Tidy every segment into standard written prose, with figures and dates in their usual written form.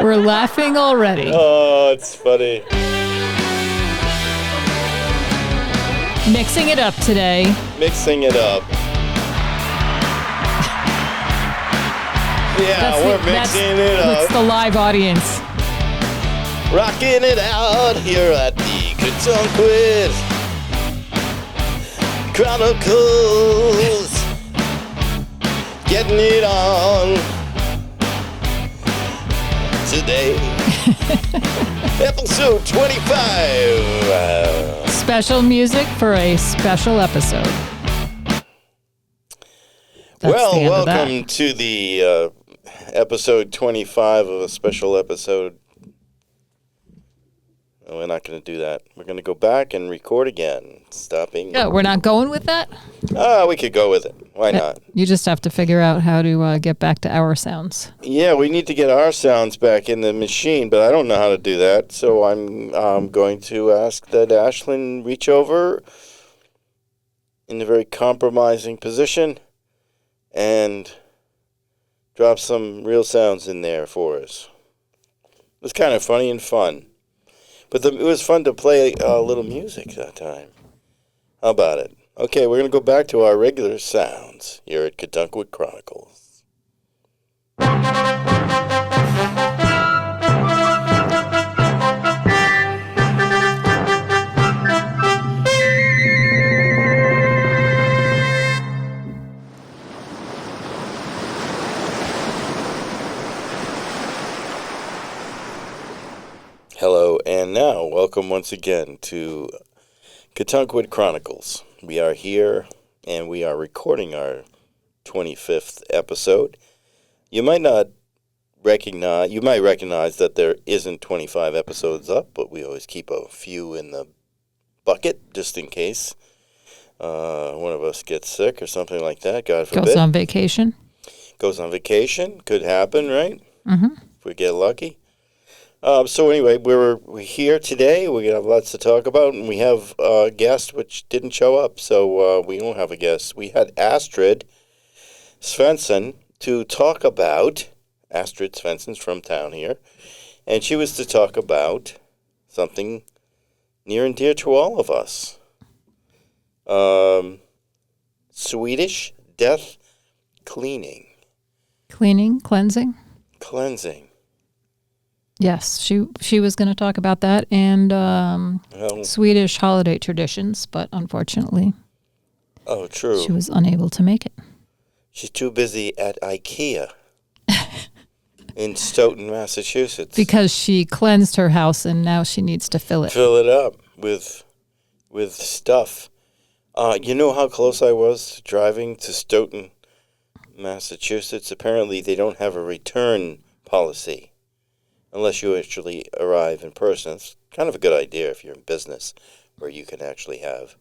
We're laughing already. Oh, it's funny. Mixing it up today. Mixing it up. Yeah, we're mixing it up. That's the live audience. Rocking it out here at the Katunkwit Chronicles. Getting it on today. Episode 25. Special music for a special episode. Welcome to the episode 25 of a special episode. No, we're not going to do that. We're going to go back and record again. Stopping. Oh, we're not going with that? We could go with it. Why not? You just have to figure out how to get back to our sounds. Yeah, we need to get our sounds back in the machine, but I don't know how to do that. So I'm going to ask that Ashlyn reach over in a very compromising position and drop some real sounds in there for us. It was kind of funny and fun. But it was fun to play a little music that time. How about it? Okay, we're going to go back to our regular sounds here at Katunkwit Chronicles. Hello, and now welcome once again to Katunkwit Chronicles. We are here, and we are recording our 25th episode. You might recognize that there isn't 25 episodes up, but we always keep a few in the bucket, just in case one of us gets sick or something like that, God forbid. Goes on vacation. Could happen, right? Mm-hmm. If we get lucky. So anyway, we're here today. We have lots to talk about, and we have a guest which didn't show up, so we don't have a guest. We had Astrid Svensson to talk about. Astrid Svensson's from town here, and she was to talk about something near and dear to all of us. Swedish death cleaning. Cleansing. Yes, she was going to talk about that and Swedish holiday traditions, but unfortunately, true, she was unable to make it. She's too busy at IKEA in Stoughton, Massachusetts. Because she cleansed her house and now she needs to fill it. Fill it up with stuff. You know how close I was driving to Stoughton, Massachusetts? Apparently, they don't have a return policy. Unless you actually arrive in person. It's kind of a good idea if you're in business where you can actually have.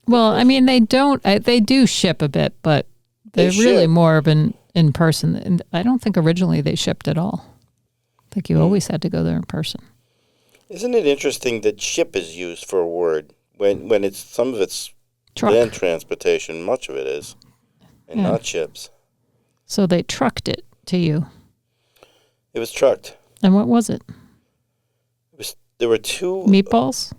Well, I mean, they do ship a bit, but they're really more of an in person. And I don't think originally they shipped at all. I think you always had to go there in person. Isn't it interesting that ship is used for a word when it's some of it's Truck. Land transportation, much of it is, and not ships. So they trucked it to you. It was trucked. And what was it? There were two... Meatballs?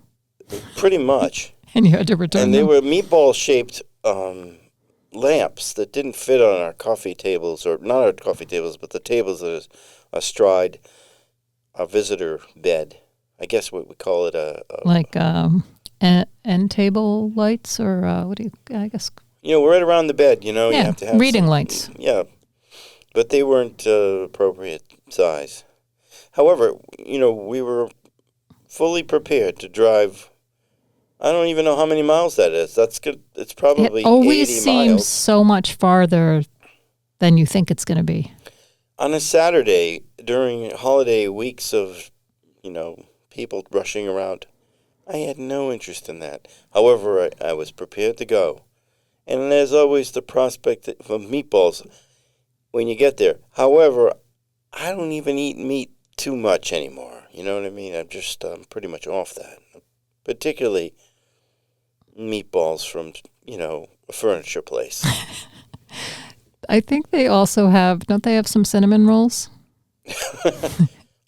Pretty much. And you had to return them? And they were meatball-shaped lamps that didn't fit on our coffee tables, or not our coffee tables, but the tables that are astride our visitor bed. I guess what we call it like end table lights, or what do you... I guess... right around the bed, you have to have... reading lights. Yeah, but they weren't appropriate size. However, we were fully prepared to drive. I don't even know how many miles that is. That's good. It's probably 80 miles. It always seems so much farther than you think it's going to be. On a Saturday, during holiday weeks of, people rushing around, I had no interest in that. However, I was prepared to go. And there's always the prospect of meatballs when you get there. However, I don't even eat meat too much anymore. You know what I mean? I'm pretty much off that. Particularly meatballs from, a furniture place. I think they also have, don't they have some cinnamon rolls?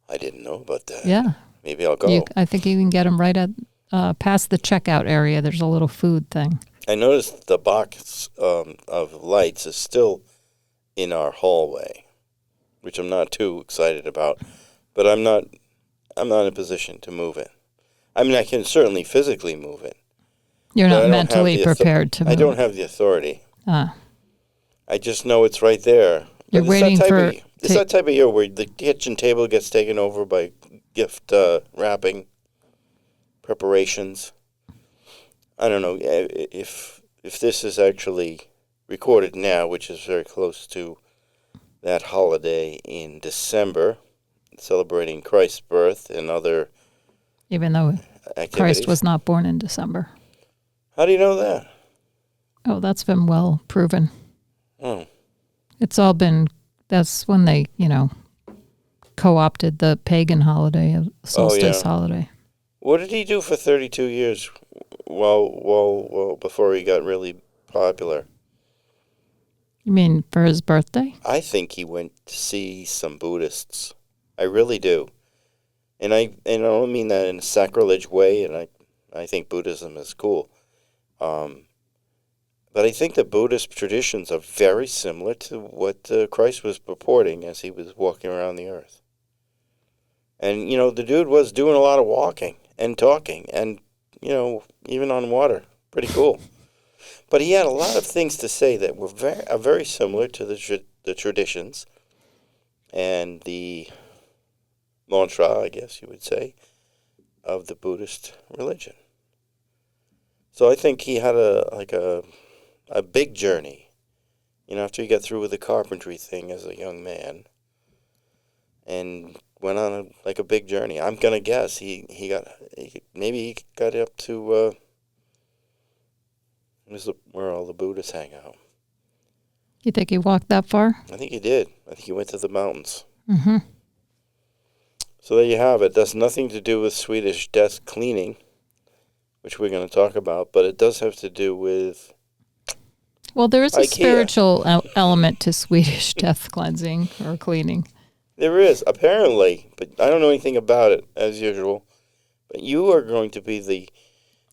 I didn't know about that. Yeah. Maybe I'll go. I think you can get them right at past the checkout area. There's a little food thing. I noticed the box of lights is still in our hallway, which I'm not too excited about. But I'm not in a position to move it. I mean, I can certainly physically move it. You're not mentally prepared to move. I don't have the authority. Ah. I just know it's right there. You're waiting for... It's that type of year where the kitchen table gets taken over by gift wrapping preparations. I don't know if this is actually recorded now, which is very close to that holiday in December, celebrating Christ's birth and other even though activities. Christ was not born in December. How do you know that? Oh, that's been well proven. Oh. It's all been... That's when they, co-opted the pagan holiday of solstice holiday. What did he do for 32 years well before he got really popular? You mean for his birthday? I think he went to see some Buddhists. I really do. And I don't mean that in a sacrilege way, and I think Buddhism is cool. But I think the Buddhist traditions are very similar to what Christ was purporting as he was walking around the earth. And, the dude was doing a lot of walking and talking and, even on water. Pretty cool. But he had a lot of things to say that were very similar to the traditions and the mantra, I guess you would say, of the Buddhist religion. So I think he had a big journey, after he got through with the carpentry thing as a young man, and went on a big journey. I'm gonna guess he got up to where all the Buddhists hang out. You think he walked that far? I think he did. I think he went to the mountains. Mm-hmm. So there you have it. That's nothing to do with Swedish death cleaning, which we're going to talk about, but it does have to do with... Well, there is a IKEA. Spiritual element to Swedish death cleansing or cleaning. There is, apparently, but I don't know anything about it, as usual. But you are going to be the...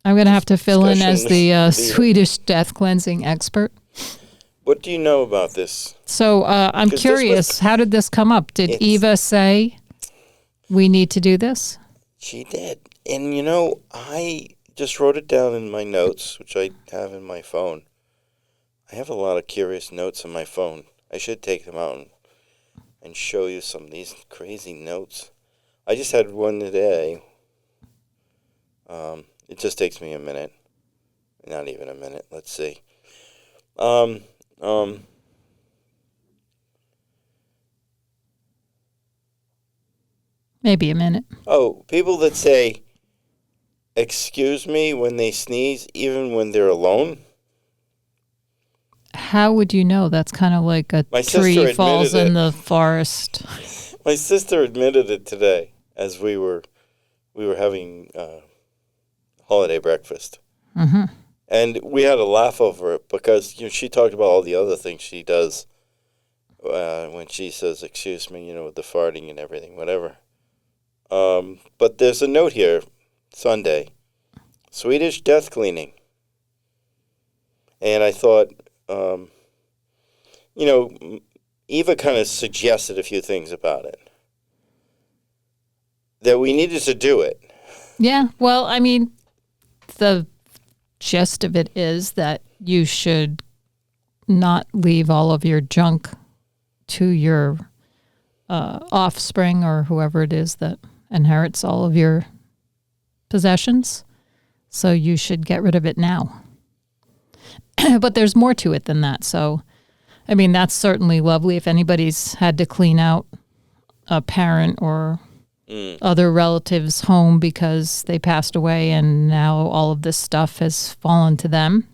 I'm going to have to fill in as the Swedish death cleansing expert. What do you know about this? So I'm curious, how did this come up? Did Eva say, we need to do this? She did. And, I just wrote it down in my notes, which I have in my phone. I have a lot of curious notes on my phone. I should take them out and show you some of these crazy notes. I just had one today. It just takes me a minute. Not even a minute. Let's see. Maybe a minute. Oh, people that say, excuse me when they sneeze, even when they're alone. How would you know? That's kind of like a tree falls in the forest. My sister admitted it today as we were having holiday breakfast. Mm-hmm. And we had a laugh over it because she talked about all the other things she does when she says, excuse me, with the farting and everything, whatever. But there's a note here, Sunday, Swedish death cleaning. And I thought, Eva kind of suggested a few things about it. That we needed to do it. Yeah, well, I mean, the gist of it is that you should not leave all of your junk to your offspring or whoever it is that inherits all of your possessions. So you should get rid of it now. But there's more to it than that. So, I mean, that's certainly lovely. If anybody's had to clean out a parent or other relatives' home because they passed away and now all of this stuff has fallen to them,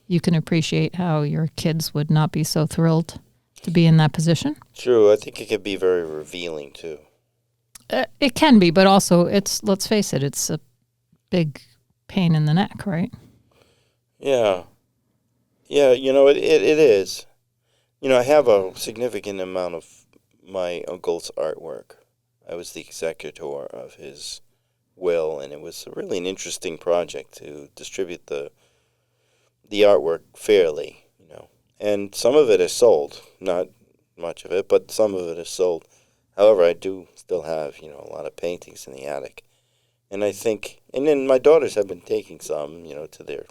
you can appreciate how your kids would not be so thrilled to be in that position. True. I think it could be very revealing, too. It can be, but also let's face it, it's a big pain in the neck, right? Yeah. Yeah, it is. I have a significant amount of my uncle's artwork. I was the executor of his will, and it was really an interesting project to distribute the artwork fairly, And some of it is sold, not much of it, but some of it is sold. However, I do still have, a lot of paintings in the attic. And I think, and then my daughters have been taking some, to their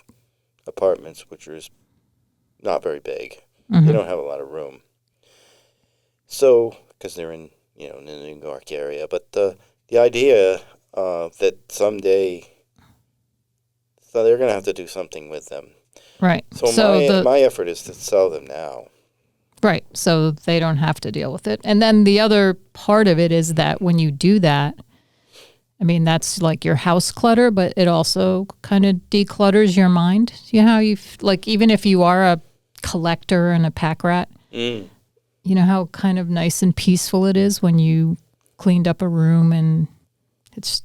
apartments, which is not very big. Mm-hmm. They don't have a lot of room. So, because they're in, in the New York area. But the idea that someday, so they're going to have to do something with them. Right. So my effort is to sell them now. Right. So they don't have to deal with it. And then the other part of it is that when you do that, I mean, that's like your house clutter, but it also kind of declutters your mind. You know how even if you are a collector and a pack rat, you know how kind of nice and peaceful it is when you cleaned up a room and it's,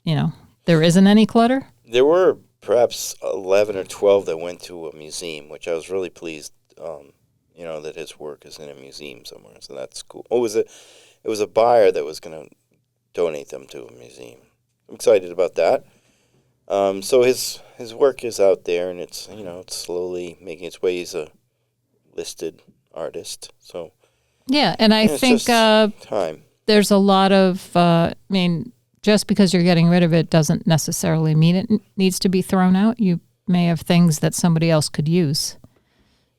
there isn't any clutter? There were perhaps 11 or 12 that went to a museum, which I was really pleased, that his work is in a museum somewhere. So that's cool. Oh, it was a buyer that was going to donate them to a museum. I'm excited about that. So his work is out there, and it's it's slowly making its way. He's a listed artist, so yeah. And I think time. There's a lot of just because you're getting rid of it doesn't necessarily mean it needs to be thrown out. You may have things that somebody else could use,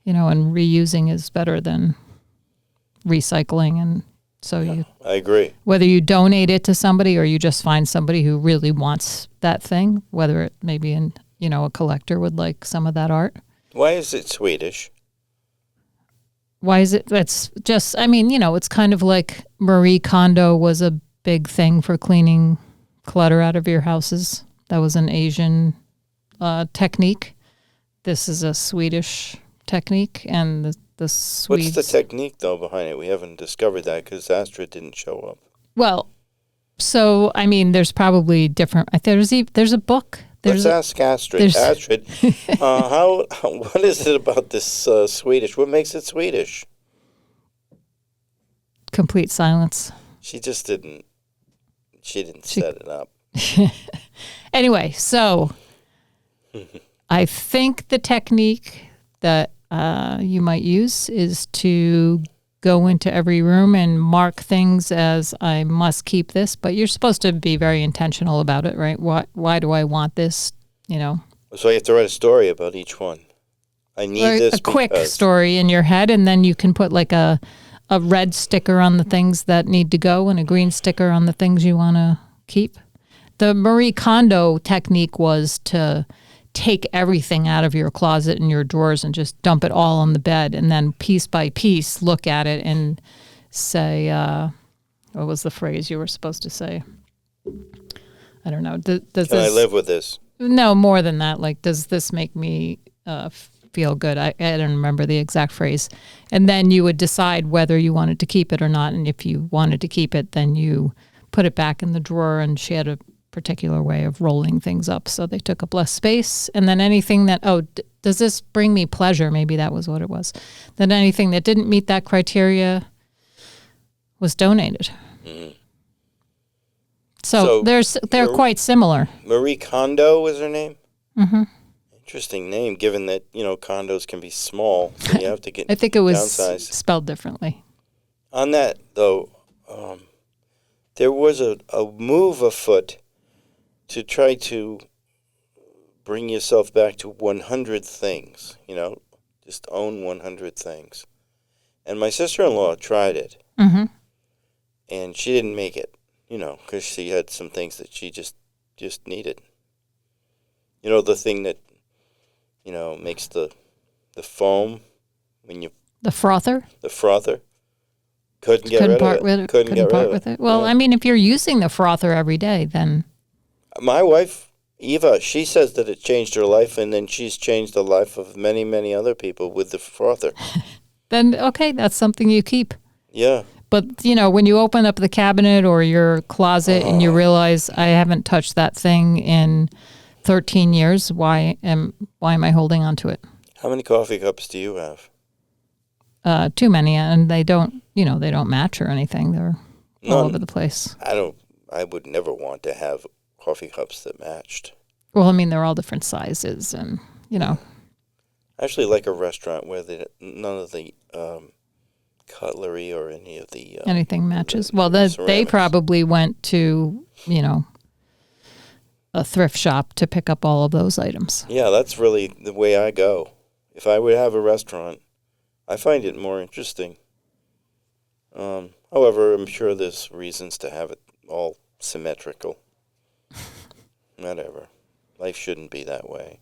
and reusing is better than recycling. And so I agree. Whether you donate it to somebody or you just find somebody who really wants that thing, whether it maybe a collector would like some of that art. Why is it Swedish? Why is it? That's just, it's kind of like Marie Kondo was a big thing for cleaning clutter out of your houses. That was an Asian technique. This is a Swedish technique, and the Swedes. What's the technique though behind it? We haven't discovered that because Astrid didn't show up. Well, so there's probably different. There's a book. Let's ask Astrid. Astrid, what is it about this Swedish? What makes it Swedish? Complete silence. She just didn't. She didn't set it up. Anyway, so I think the technique that you might use is to go into every room and mark things as I must keep this, but you're supposed to be very intentional about it, right? Why do I want this, So you have to write a story about each one. I need this a quick story in your head, and then you can put like a red sticker on the things that need to go and a green sticker on the things you want to keep. The Marie Kondo technique was to take everything out of your closet and your drawers and just dump it all on the bed, and then piece by piece look at it and say, what was the phrase you were supposed to say? I don't know. Can I live with this? No, more than that. Like, does this make me feel good? I don't remember the exact phrase. And then you would decide whether you wanted to keep it or not. And if you wanted to keep it, then you put it back in the drawer, and she had a particular way of rolling things up so they took up less space. And then anything that, does this bring me pleasure? Maybe that was what it was. Then anything that didn't meet that criteria was donated. Mm-hmm. So they're quite similar. Marie Kondo was her name? Mm-hmm. Interesting name, given that, condos can be small. So you have to get I think it was downsized. Spelled differently. On that, though, there was a move afoot to try to bring yourself back to 100 things, just own 100 things. And my sister-in-law tried it, mm-hmm. and she didn't make it, because she had some things that she just needed. The thing that, makes the foam when you... The frother? The frother. Couldn't get rid of it. Couldn't get rid of it. Well, yeah. If you're using the frother every day, then... My wife, Eva, she says that it changed her life, and then she's changed the life of many, many other people with the frother. Then, okay, that's something you keep. Yeah. But, when you open up the cabinet or your closet and you realize I haven't touched that thing in 13 years, why am I holding on to it? How many coffee cups do you have? Too many, and they don't match or anything. They're all over the place. I would never want to have coffee cups that matched. Well, I mean, they're all different sizes and, I actually like a restaurant where none of the cutlery or any of the... anything matches. Well, they probably went to, a thrift shop to pick up all of those items. Yeah, that's really the way I go. If I would have a restaurant, I find it more interesting. However, I'm sure there's reasons to have it all symmetrical. Whatever. Life shouldn't be that way.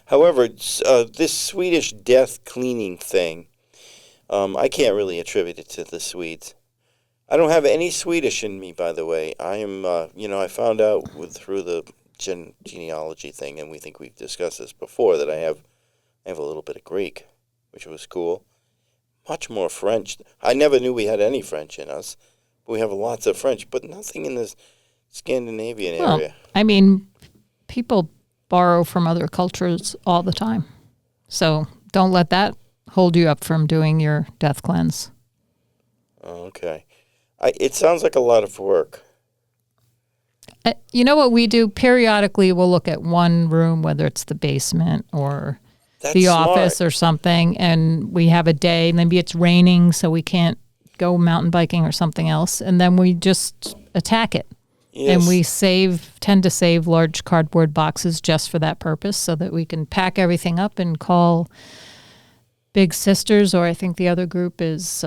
However, this Swedish death cleaning thing, I can't really attribute it to the Swedes. I don't have any Swedish in me, by the way. I am, I found out through the genealogy thing, and we think we've discussed this before, that I have a little bit of Greek, which was cool. Much more French. I never knew we had any French in us. We have lots of French, but nothing in this Scandinavian area. I mean, people borrow from other cultures all the time. So don't let that hold you up from doing your death cleanse. Oh, okay. It sounds like a lot of work. You know what we do? Periodically, we'll look at one room, whether it's the basement or the office or something, and we have a day. Maybe it's raining, so we can't go mountain biking or something else, and then we just attack it. Yes. And we tend to save large cardboard boxes just for that purpose, so that we can pack everything up and call Big Sisters, or I think the other group is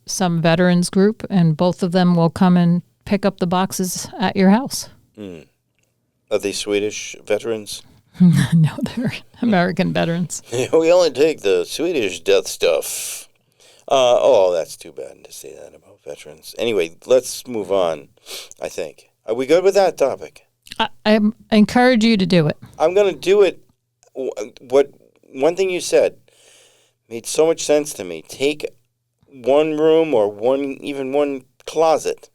some veterans group, and both of them will come and pick up the boxes at your house. Mm. Are they Swedish veterans? No, they're American veterans. We only take the Swedish death stuff. That's too bad to say that about veterans. Anyway, let's move on, I think. Are we good with that topic? I encourage you to do it. I'm going to do it. One thing you said made so much sense to me. Take one room or even one closet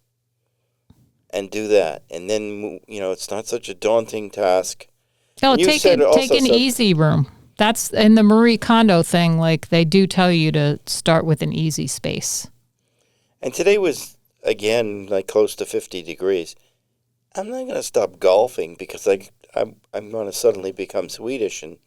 and do that. And then, it's not such a daunting task. Oh, take an easy room. That's in the Marie Kondo thing. Like, they do tell you to start with an easy space. And today was, again, like close to 50 degrees. I'm not going to stop golfing because I'm going to suddenly become Swedish and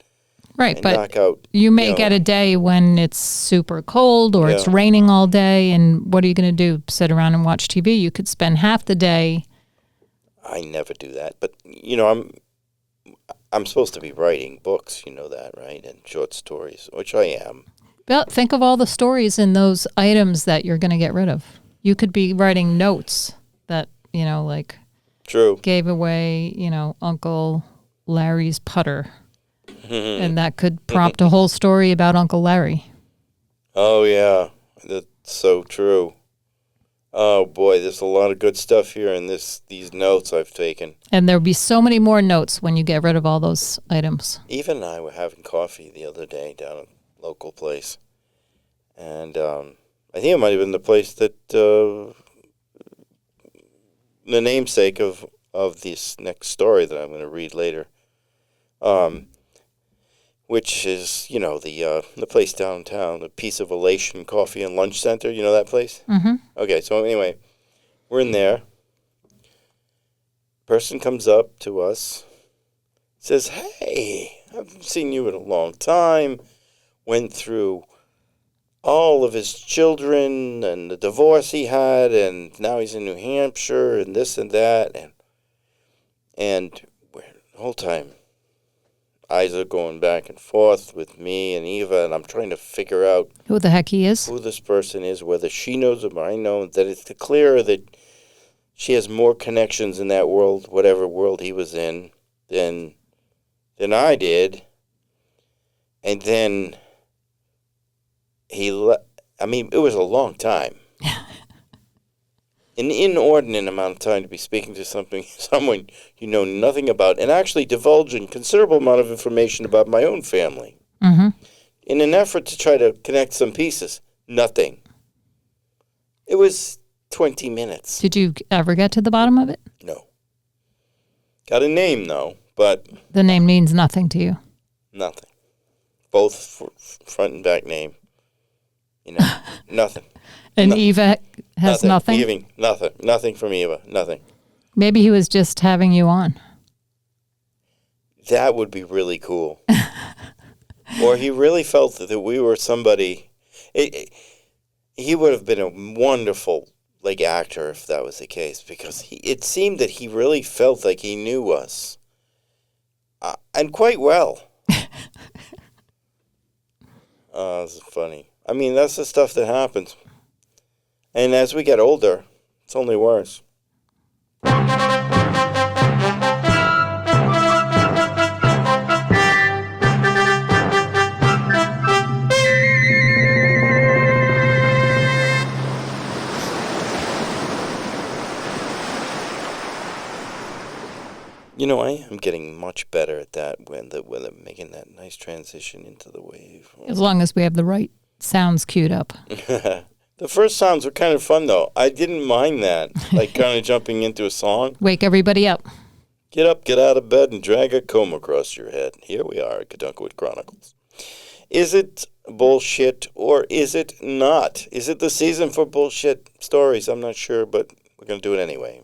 knock out. You may get a day when it's super cold or it's raining all day. And what are you going to do? Sit around and watch TV? You could spend half the day. I never do that. But, I'm supposed to be writing books, you know that, right? And short stories, which I am. Well, think of all the stories in those items that you're going to get rid of. You could be writing notes that, True. Gave away, Uncle Larry's putter. And that could prompt a whole story about Uncle Larry. Oh, yeah. That's so true. Oh, boy, there's a lot of good stuff here in these notes I've taken. And there'll be so many more notes when you get rid of all those items. Eva and I were having coffee the other day down at a local place. And I think it might have been the place that the namesake of this next story that I'm going to read later, which is, the place downtown, the Peace of Elation Coffee and Lunch Center. You know that place? Mm-hmm. Okay, so anyway, we're in there. Person comes up to us, says, "Hey, I haven't seen you in a long time." Went through all of his children and the divorce he had, and now he's in New Hampshire and this and that. And the whole time, eyes are going back and forth with me and Eva, and I'm trying to figure out who the heck he is, who this person is, whether she knows him or I know him, that it's clear that she has more connections in that world, whatever world he was in, than I did. And then it was a long time. An inordinate amount of time to be speaking to someone you know nothing about, and actually divulging considerable amount of information about my own family. Mm-hmm. In an effort to try to connect some pieces. Nothing. It was 20 minutes. Did you ever get to the bottom of it? No. Got a name, though, but... The name means nothing to you? Nothing. Both front and back name. Nothing. And Eva has nothing? Nothing from Eva. Nothing. Maybe he was just having you on. That would be really cool. Or he really felt that we were somebody. He would have been a wonderful actor if that was the case, because it seemed that he really felt like he knew us, and quite well. This is funny. I mean, that's the stuff that happens. And as we get older, it's only worse. You know, I am getting much better at that when I'm making that nice transition into the wave. As long as we have the right sounds queued up. The first sounds were kind of fun, though. I didn't mind that, kind of jumping into a song. Wake everybody up. Get up, get out of bed, and drag a comb across your head. Here we are at Cadunkwood Chronicles. Is it bullshit or is it not? Is it the season for bullshit stories? I'm not sure, but we're going to do it anyway.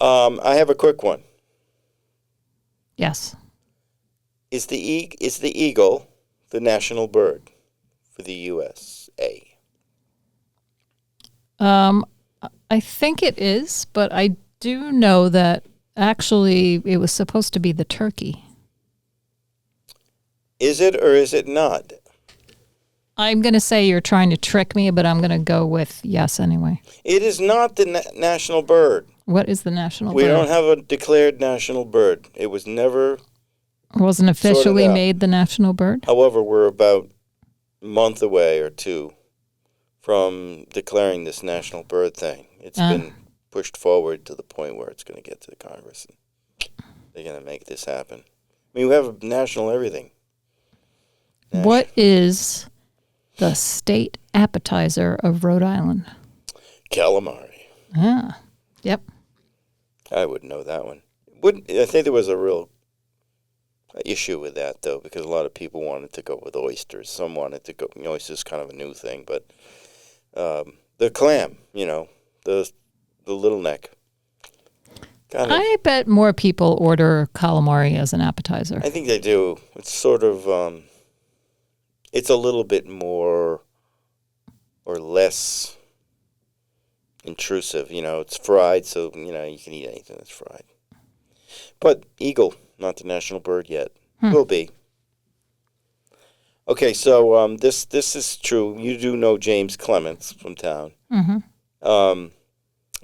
I have a quick one. Yes. Is the eagle the national bird for the USA? I think it is, but I do know that actually it was supposed to be the turkey. Is it or is it not? I'm going to say you're trying to trick me, but I'm going to go with yes anyway. It is not the national bird. What is the national bird? We don't have a declared national bird. It was never... It wasn't officially made the national bird? However, we're about a month away or two from declaring this national bird thing. It's been pushed forward to the point where it's going to get to the Congress. And they're going to make this happen. I mean, we have a national everything. What is the state appetizer of Rhode Island? Calamari. Ah, yep. I wouldn't know that one. I think there was a real issue with that, though, because a lot of people wanted to go with oysters. Some wanted to go... oysters is kind of a new thing, but the clam, the little neck. I bet more people order calamari as an appetizer. I think they do. It's sort of... it's a little bit more or less intrusive. It's fried, so, you can eat anything that's fried. But eagle, not the national bird yet. Will be. Okay, so this is true. You do know James Clements from town. Mm-hmm.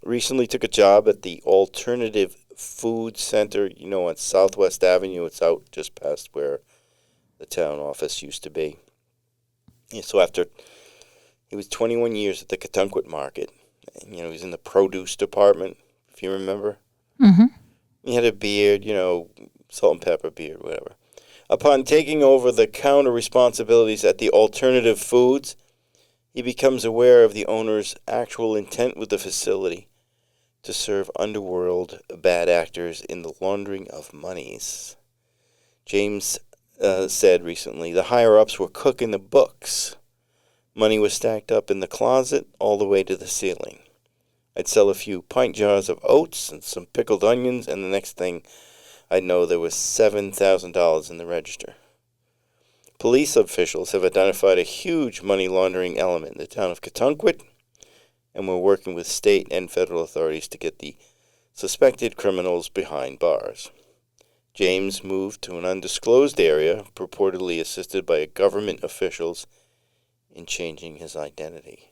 Recently took a job at the Alternative Food Center, on Southwest Avenue. It's out just past where the town office used to be. Yeah, so after he was 21 years at the Cadunkwood Market, and, he was in the produce department, if you remember. Mm-hmm. He had a beard, salt and pepper beard, whatever. Upon taking over the counter responsibilities at the Alternative Foods, he becomes aware of the owner's actual intent with the facility to serve underworld bad actors in the laundering of monies. James said recently, the higher-ups were cooking the books. Money was stacked up in the closet all the way to the ceiling. I'd sell a few pint jars of oats and some pickled onions, and the next thing I'd know there was $7,000 in the register. Police officials have identified a huge money laundering element in the town of Cadunkwood, and we're working with state and federal authorities to get the suspected criminals behind bars. James moved to an undisclosed area, purportedly assisted by government officials in changing his identity.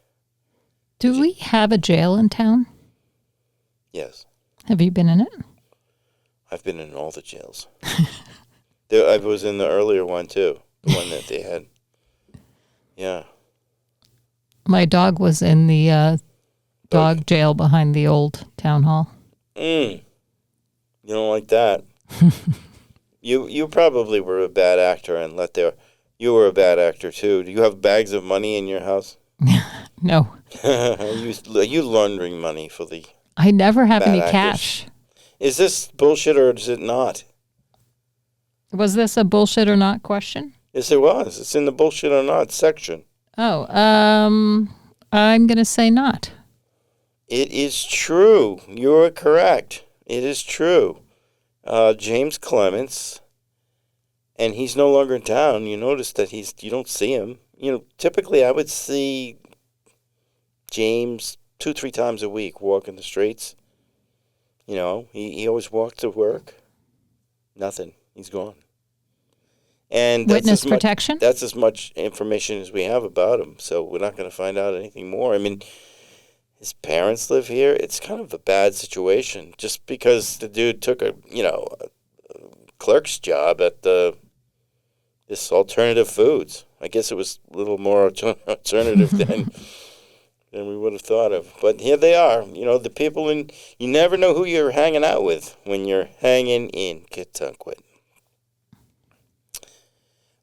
Do we have a jail in town? Yes. Have you been in it? I've been in all the jails. I was in the earlier one, too. The one that they had. Yeah. My dog was in the dog jail behind the old town hall. You don't like that. You probably were a bad actor and you were a bad actor, too. Do you have bags of money in your house? No. Are you laundering money for the I never have any actors? cash. Is this bullshit or is it not? Was this a bullshit or not question? Yes, it was. It's in the bullshit or not section. Oh, I'm going to say not. It is true. You're correct. It is true. James Clements, and he's no longer in town. You notice that you don't see him. Typically I would see James 2-3 times a week walking the streets. He always walked to work. Nothing. He's gone. And Witness protection? That's as much information as we have about him, so we're not going to find out anything more. I mean, his parents live here. It's kind of a bad situation. Just because the dude took a clerk's job at this alternative foods. I guess it was a little more alternative than we would have thought of. But here they are. The people you never know who you're hanging out with when you're hanging in Ketunkwit.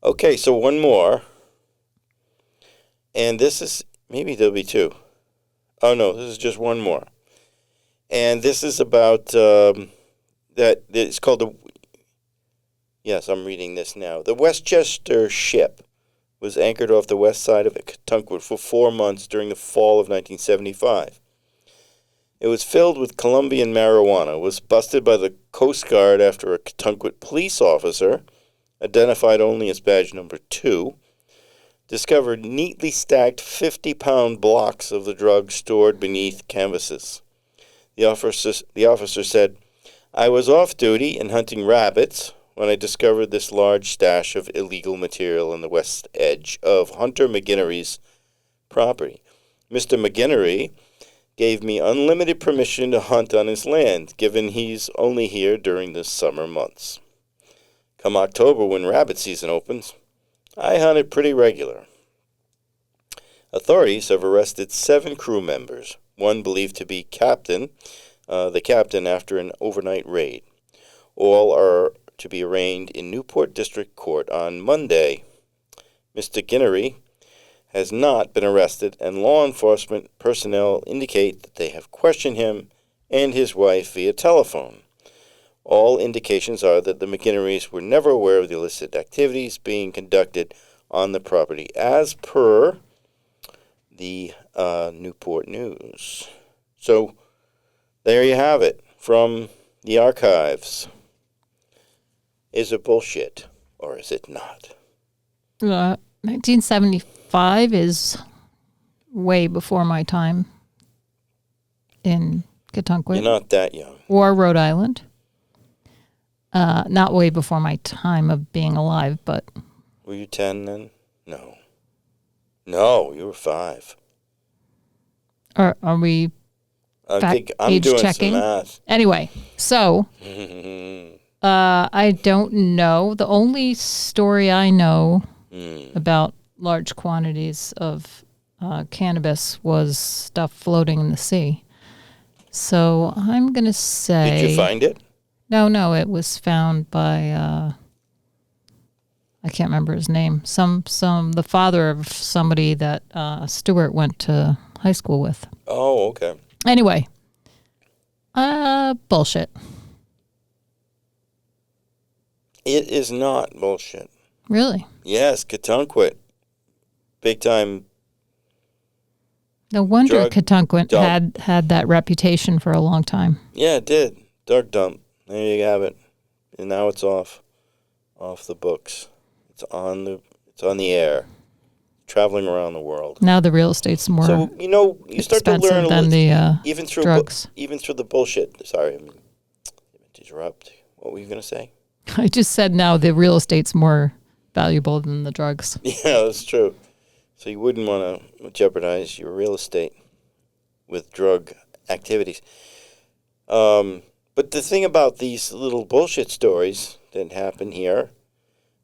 Okay, so one more. And this is, maybe there'll be two. Oh, no, this is just one more. And this is about, it's called yes, I'm reading this now. The Westchester ship was anchored off the west side of Ketunkwit for 4 months during the fall of 1975. It was filled with Colombian marijuana, was busted by the Coast Guard after a Ketunkwit police officer, identified only as badge number 2, discovered neatly stacked 50-pound blocks of the drug stored beneath canvases. The officer said, "I was off duty and hunting rabbits when I discovered this large stash of illegal material on the west edge of Hunter McGinnery's property. Mr. McGinnery gave me unlimited permission to hunt on his land, given he's only here during the summer months. Come October, when rabbit season opens, I hunt it pretty regular." Authorities have arrested 7 crew members, one believed to be the captain after an overnight raid. All are to be arraigned in Newport District Court on Monday. Mr. Ginnery has not been arrested, and law enforcement personnel indicate that they have questioned him and his wife via telephone. All indications are that the McGinnerys were never aware of the illicit activities being conducted on the property, as per the Newport News. So, there you have it, from the archives. Is it bullshit, or is it not? 1975 is way before my time in Ketunkwit. You're not that young. Or Rhode Island. Not way before my time of being alive, but... Were you 10 then? No. No, you were 5. Are we I'm age doing checking? some math. Anyway, so... I don't know. The only story I know about large quantities of cannabis was stuff floating in the sea. So I'm going to say... Did you find it? No, it was found by... I can't remember his name. The father of somebody that Stuart went to high school with. Oh, okay. Anyway, bullshit. It is not bullshit. Really? Yes, Ketunkwit. Big time. No wonder Drug Ketunkwit dump. had that reputation for a long time. Yeah, it did. Drug dump. There you have it. And now it's off the books. It's on the air, traveling around the world. Now the real estate's more so you start to learn a than little, the even through drugs. Even through the bullshit. Sorry, I didn't interrupt. What were you going to say? I just said now the real estate's more valuable than the drugs. Yeah, that's true. So you wouldn't want to jeopardize your real estate with drug activities. But the thing about these little bullshit stories that happen here,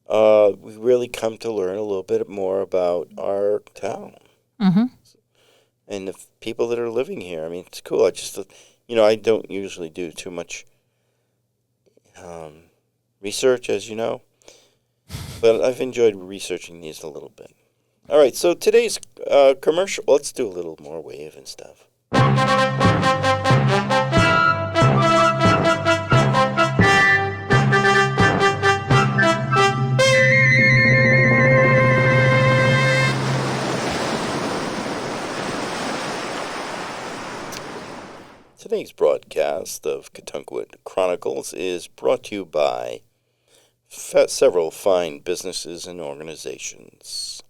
we really come to learn a little bit more about our town. Mm-hmm. And the people that are living here. I mean, it's cool. I don't usually do too much research, as you know. But I've enjoyed researching these a little bit. All right, so today's commercial. Let's do a little more wave and stuff. Tonight's broadcast of Catunkwood Chronicles is brought to you by several fine businesses and organizations.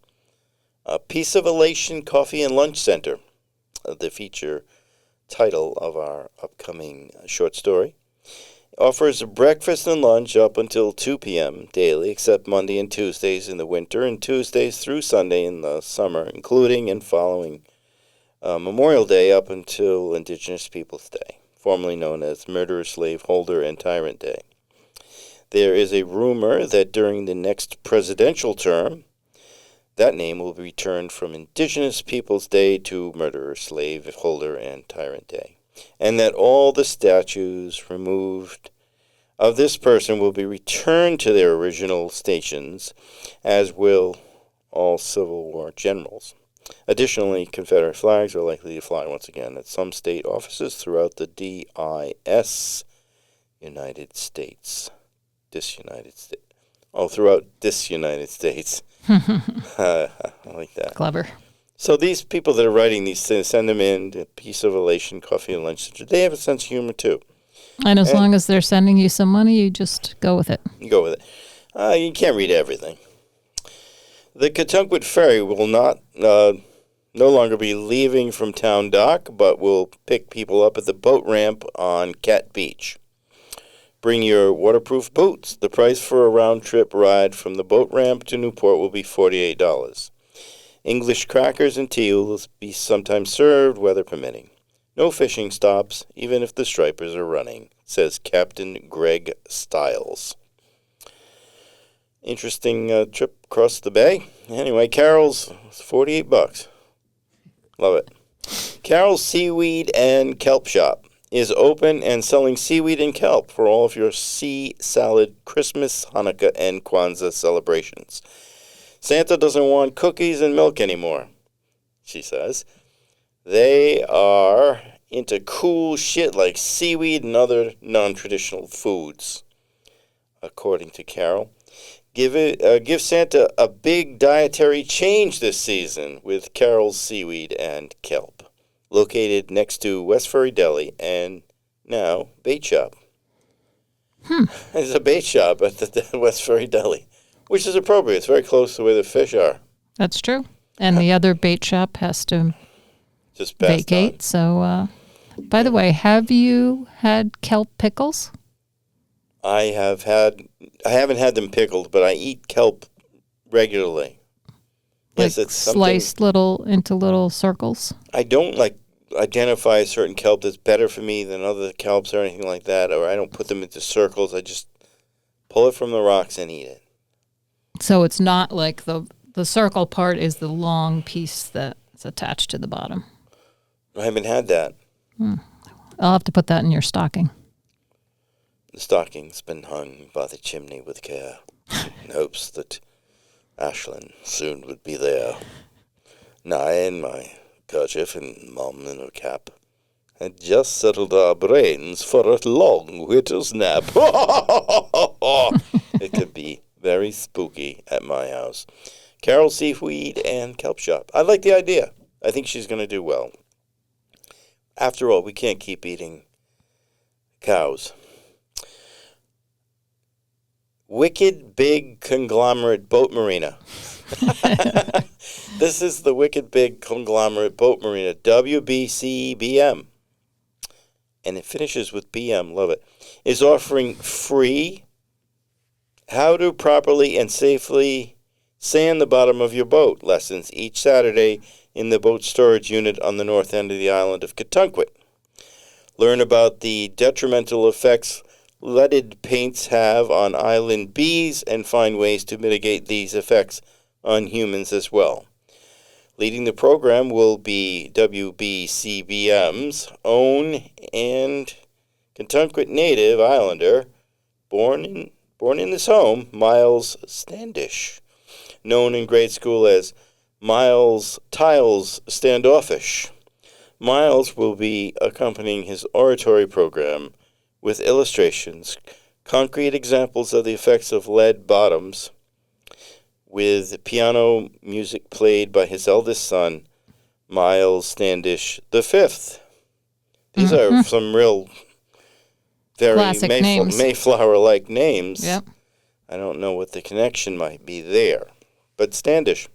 A Piece of Elation Coffee and Lunch Center, the feature title of our upcoming short story, offers breakfast and lunch up until 2 p.m. daily, except Monday and Tuesdays in the winter and Tuesdays through Sunday in the summer, including and following Memorial Day up until Indigenous Peoples Day, formerly known as Murderer, Slaveholder, and Tyrant Day. There is a rumor that during the next presidential term, that name will be returned from Indigenous Peoples Day to Murderer, Slaveholder, and Tyrant Day, and that all the statues removed of this person will be returned to their original stations, as will all Civil War generals. Additionally, Confederate flags are likely to fly once again at some state offices throughout the United States. Throughout this United States. I like that. Clever. So these people that are writing these things, send them in, A Piece of Elation, Coffee and Lunch Center. They have a sense of humor, too. And as long as they're sending you some money, you just go with it. You go with it. You can't read everything. The Catunkwood Ferry will no longer be leaving from Town Dock, but will pick people up at the boat ramp on Cat Beach. Bring your waterproof boots. The price for a round-trip ride from the boat ramp to Newport will be $48. English crackers and tea will be sometimes served, weather permitting. No fishing stops, even if the stripers are running, says Captain Greg Stiles. Interesting trip across the bay. Anyway, Carol's $48. Love it. Carol's Seaweed and Kelp Shop is open and selling seaweed and kelp for all of your sea salad, Christmas, Hanukkah, and Kwanzaa celebrations. Santa doesn't want cookies and milk anymore, she says. They are into cool shit like seaweed and other non-traditional foods, according to Carol. Give Santa a big dietary change this season with Carol's Seaweed and Kelp, located next to West Ferry Deli and now Bait Shop. There's a bait shop at the West Ferry Deli, which is appropriate. It's very close to where the fish are. That's true. And the other bait shop has to Just vacate. So, by the way, have you had kelp pickles? I haven't had them pickled, but I eat kelp regularly. Yes, it's sliced into little circles. I don't identify a certain kelp that's better for me than other kelps or anything like that, or I don't put them into circles. I just pull it from the rocks and eat it. So it's not like the circle part is the long piece that's attached to the bottom. I haven't had that. I'll have to put that in your stocking. The stocking's been hung by the chimney with care in hopes that Ashlyn soon would be there. And I in my kerchief and Mom in her cap had just settled our brains for a long winter's nap. It could be very spooky at my house. Carol Seaweed and Kelp Shop. I like the idea. I think she's going to do well. After all, we can't keep eating cows. Wicked Big Conglomerate Boat Marina. This is the Wicked Big Conglomerate Boat Marina, WBCBM. And it finishes with BM, love it. Is offering free how to properly and safely sand the bottom of your boat lessons each Saturday in the boat storage unit on the north end of the island of Catunkwood. Learn about the detrimental effects leaded paints have on island bees and find ways to mitigate these effects on humans as well. Leading the program will be WBCBM's own and Catunkwood native islander, born in this home, Miles Standish, known in grade school as Miles Tiles Standoffish. Miles will be accompanying his oratory program with illustrations, concrete examples of the effects of lead bottoms, with piano music played by his eldest son, Miles Standish V. These are some real, very Classic names. Mayflower-like names. Yep. I don't know what the connection might be there. But Standish,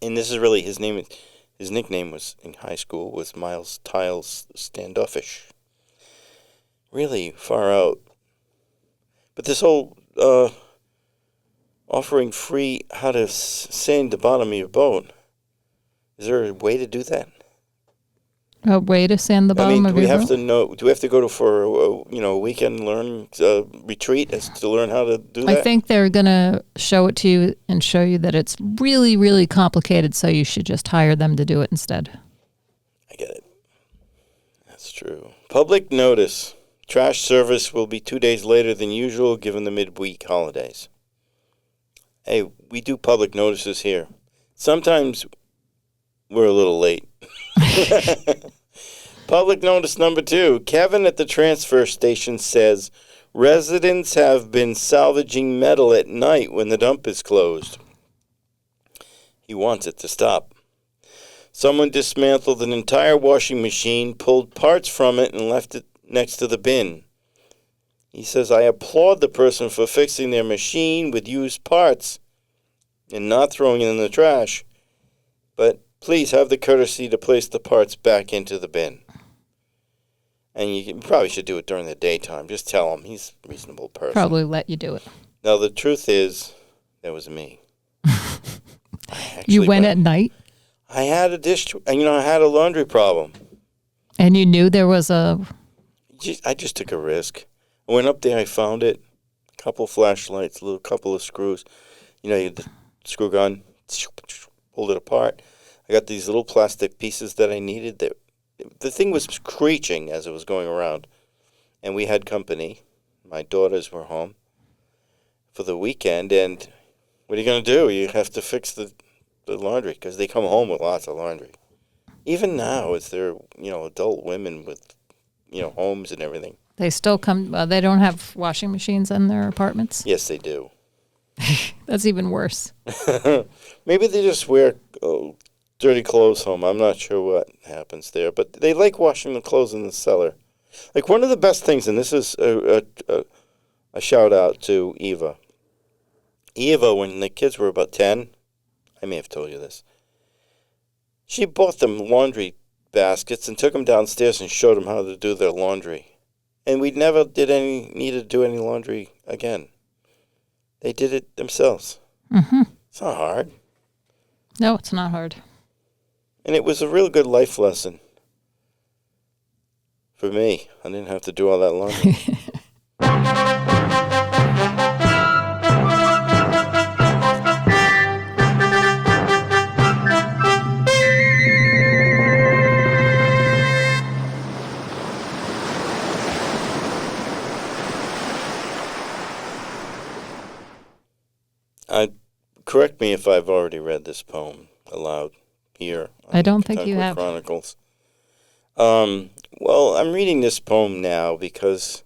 and this is really his name. His nickname was in high school was Miles Tiles Standoffish. Really far out. But this whole offering free how to sand the bottom of your boat, is there a way to do that? A way to sand the bottom of your boat? Do we have to go for a weekend learn retreat to learn how to do that? I think they're going to show it to you and show you that it's really, really complicated, so you should just hire them to do it instead. I get it. That's true. Public notice. Trash service will be 2 days later than usual given the midweek holidays. Hey, we do public notices here. Sometimes we're a little late. Public notice number 2. Kevin at the transfer station says residents have been salvaging metal at night when the dump is closed. He wants it to stop. Someone dismantled an entire washing machine, pulled parts from it, and left it next to the bin. He says, I applaud the person for fixing their machine with used parts and not throwing it in the trash, but please have the courtesy to place the parts back into the bin. And you probably should do it during the daytime. Just tell him. He's a reasonable person. Probably let you do it. Now, the truth is, that was me. You went at night? I had I had a laundry problem. And you knew there was a... I just took a risk. I went up there, I found it, a couple flashlights, a couple of screws. The screw gun, pulled it apart. I got these little plastic pieces that I needed. The thing was screeching as it was going around. And we had company. My daughters were home for the weekend. And what are you going to do? You have to fix the laundry because they come home with lots of laundry. Even now, as they're, adult women with, homes and everything. They still come, they don't have washing machines in their apartments? Yes, they do. That's even worse. Maybe they just wear dirty clothes home. I'm not sure what happens there. But they like washing the clothes in the cellar. Like one of the best things, and this is a shout out to Eva. Eva, when the kids were about 10, I may have told you this, she bought them laundry baskets and took them downstairs and showed them how to do their laundry. And we never need to do any laundry again. They did it themselves. Mm-hmm. It's not hard. No, it's not hard. And it was a real good life lesson for me. I didn't have to do all that laundry. Correct me if I've already read this poem aloud here. I don't think you have. Chronicles. Well, I'm reading this poem now because,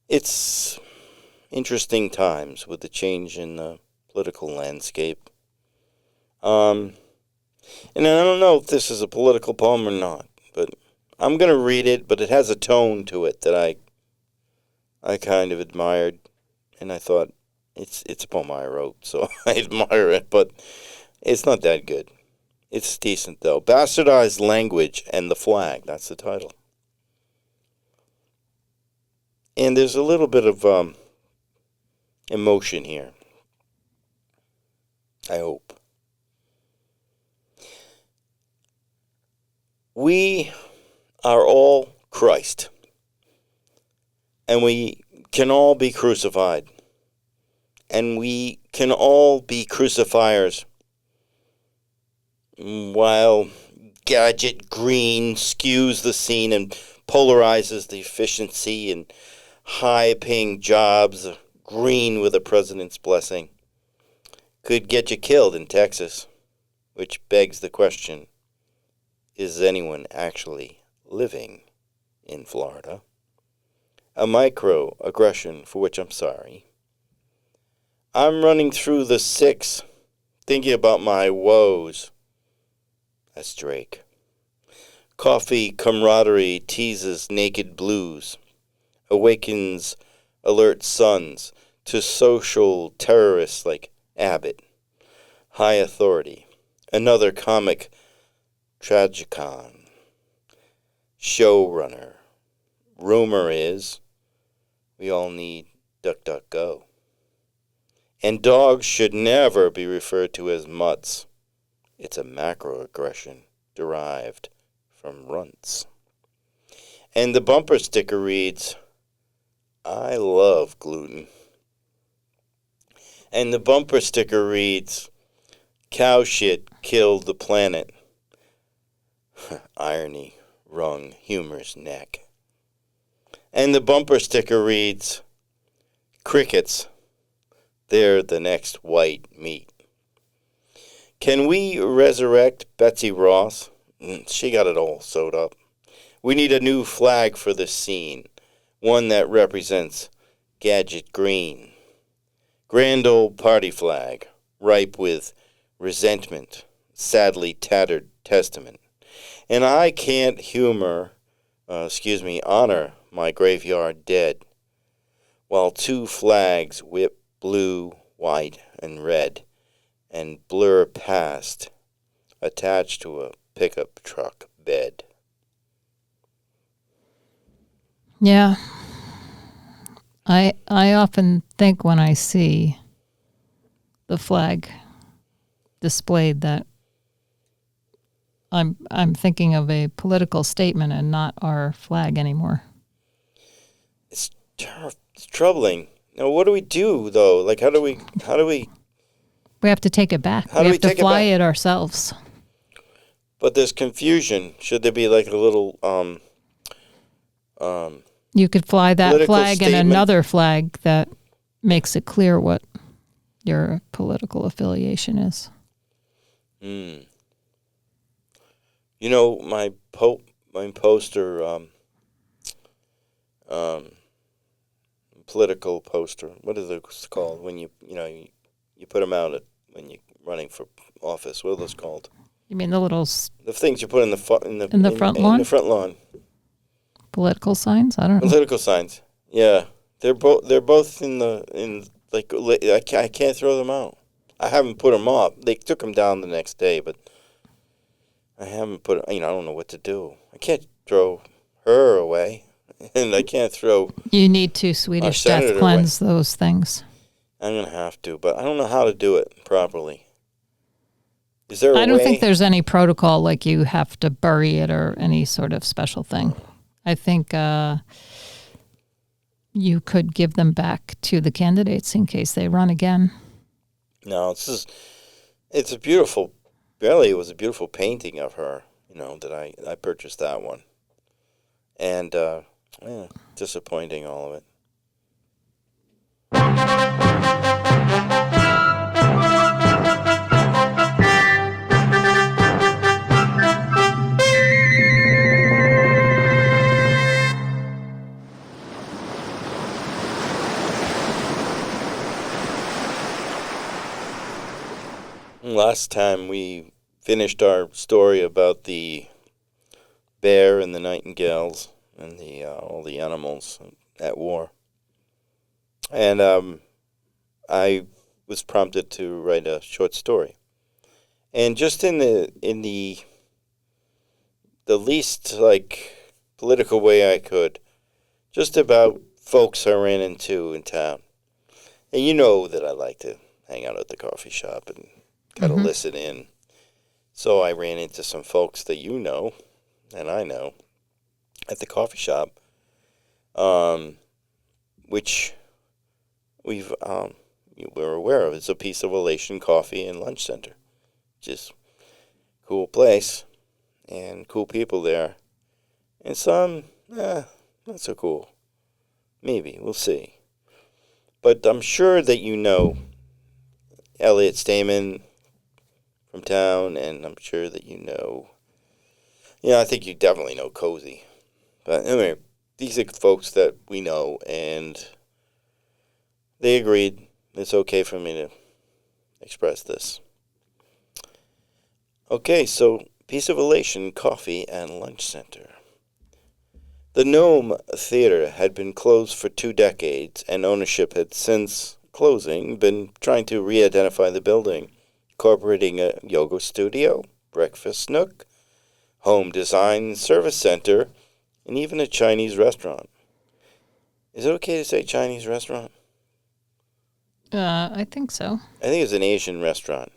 it's interesting times with the change in the political landscape. And I don't know if this is a political poem or not, but I'm going to read it, but it has a tone to it that I kind of admired, and I thought, it's a poem I wrote, so I admire it, but it's not that good. It's decent, though. Bastardized Language and the Flag, that's the title. And there's a little bit of emotion here, I hope. We are all Christ, and we can all be crucified. And we can all be crucifiers. While Gadget Green skews the scene and polarizes the efficiency and high-paying jobs, green with the president's blessing, could get you killed in Texas, which begs the question, is anyone actually living in Florida? A microaggression for which I'm sorry. I'm running through the 6, thinking about my woes. That's Drake. Coffee camaraderie teases naked blues, awakens alert sons to social terrorists like Abbott, High Authority, another comic tragicon, showrunner. Rumor is we all need DuckDuckGo. And dogs should never be referred to as mutts. It's a macroaggression derived from runts. And the bumper sticker reads, I love gluten. And the bumper sticker reads, cow shit killed the planet. Irony wrung humor's neck. And the bumper sticker reads, crickets, they're the next white meat. Can we resurrect Betsy Ross? She got it all sewed up. We need a new flag for this scene, one that represents Gadget Green. Grand old party flag, ripe with resentment, sadly tattered testament. And I can't honor my graveyard dead, while two flags whip blue, white, and red, and blur past, attached to a pickup truck bed. Yeah. I often think when I see the flag displayed that I'm thinking of a political statement and not our flag anymore. It's troubling. Now, what do we do though? Like, how do we? We have to take it back. We have to fly it ourselves. But there's confusion. Should there be like a little You could fly that flag statement? and another flag that makes it clear what your political affiliation is. You know, my poster, political poster. What is it called when you put them out when you're running for office? What are those called? You mean the things you put in the front lawn? In the front lawn. Political signs? I don't know. Political signs. Yeah, they're both I can't throw them out. I haven't put them up. They took them down the next day, but I haven't put. I don't know what to do. I can't throw her away, and I can't throw. You need to Swedish death cleanse those things. I'm gonna have to, but I don't know how to do it properly. Is there a way? I don't think there's any protocol like you have to bury it or any sort of special thing. I think you could give them back to the candidates in case they run again. No, it's a beautiful. Really, it was a beautiful painting of her. That I purchased that one, and disappointing all of it. Last time we finished our story about the bear and the nightingales and all the animals at war, and I was prompted to write a short story, and just in the least political way I could, just about folks I ran into in town, and you know that I like to hang out at the coffee shop and kind of listen in. So I ran into some folks that you know, and I know, at the coffee shop, which we're aware of. It's a piece of Elation Coffee and Lunch Center, which is a cool place, and cool people there, and some, not so cool. Maybe, we'll see. But I'm sure that you know Elliot Stamen from town, and I'm sure that you know, I think you definitely know Cozy. But anyway, these are folks that we know, and they agreed it's okay for me to express this. Okay, so Piece of Elation Coffee and Lunch Center. The Gnome Theater had been closed for 2 decades, and ownership had since closing been trying to re-identify the building, incorporating a yoga studio, breakfast nook, home design service center, and even a Chinese restaurant. Is it okay to say Chinese restaurant? I think so. I think it's an Asian restaurant.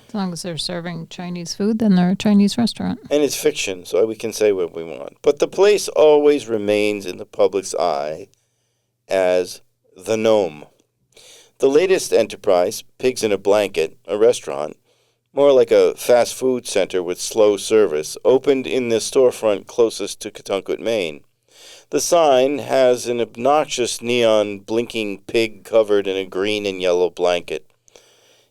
As long as they're serving Chinese food, then they're a Chinese restaurant. And it's fiction, so we can say what we want. But the place always remains in the public's eye as the Gnome. The latest enterprise, Pigs in a Blanket, a restaurant, more like a fast food center with slow service, opened in the storefront closest to Katunkwit, Maine. The sign has an obnoxious neon blinking pig covered in a green and yellow blanket.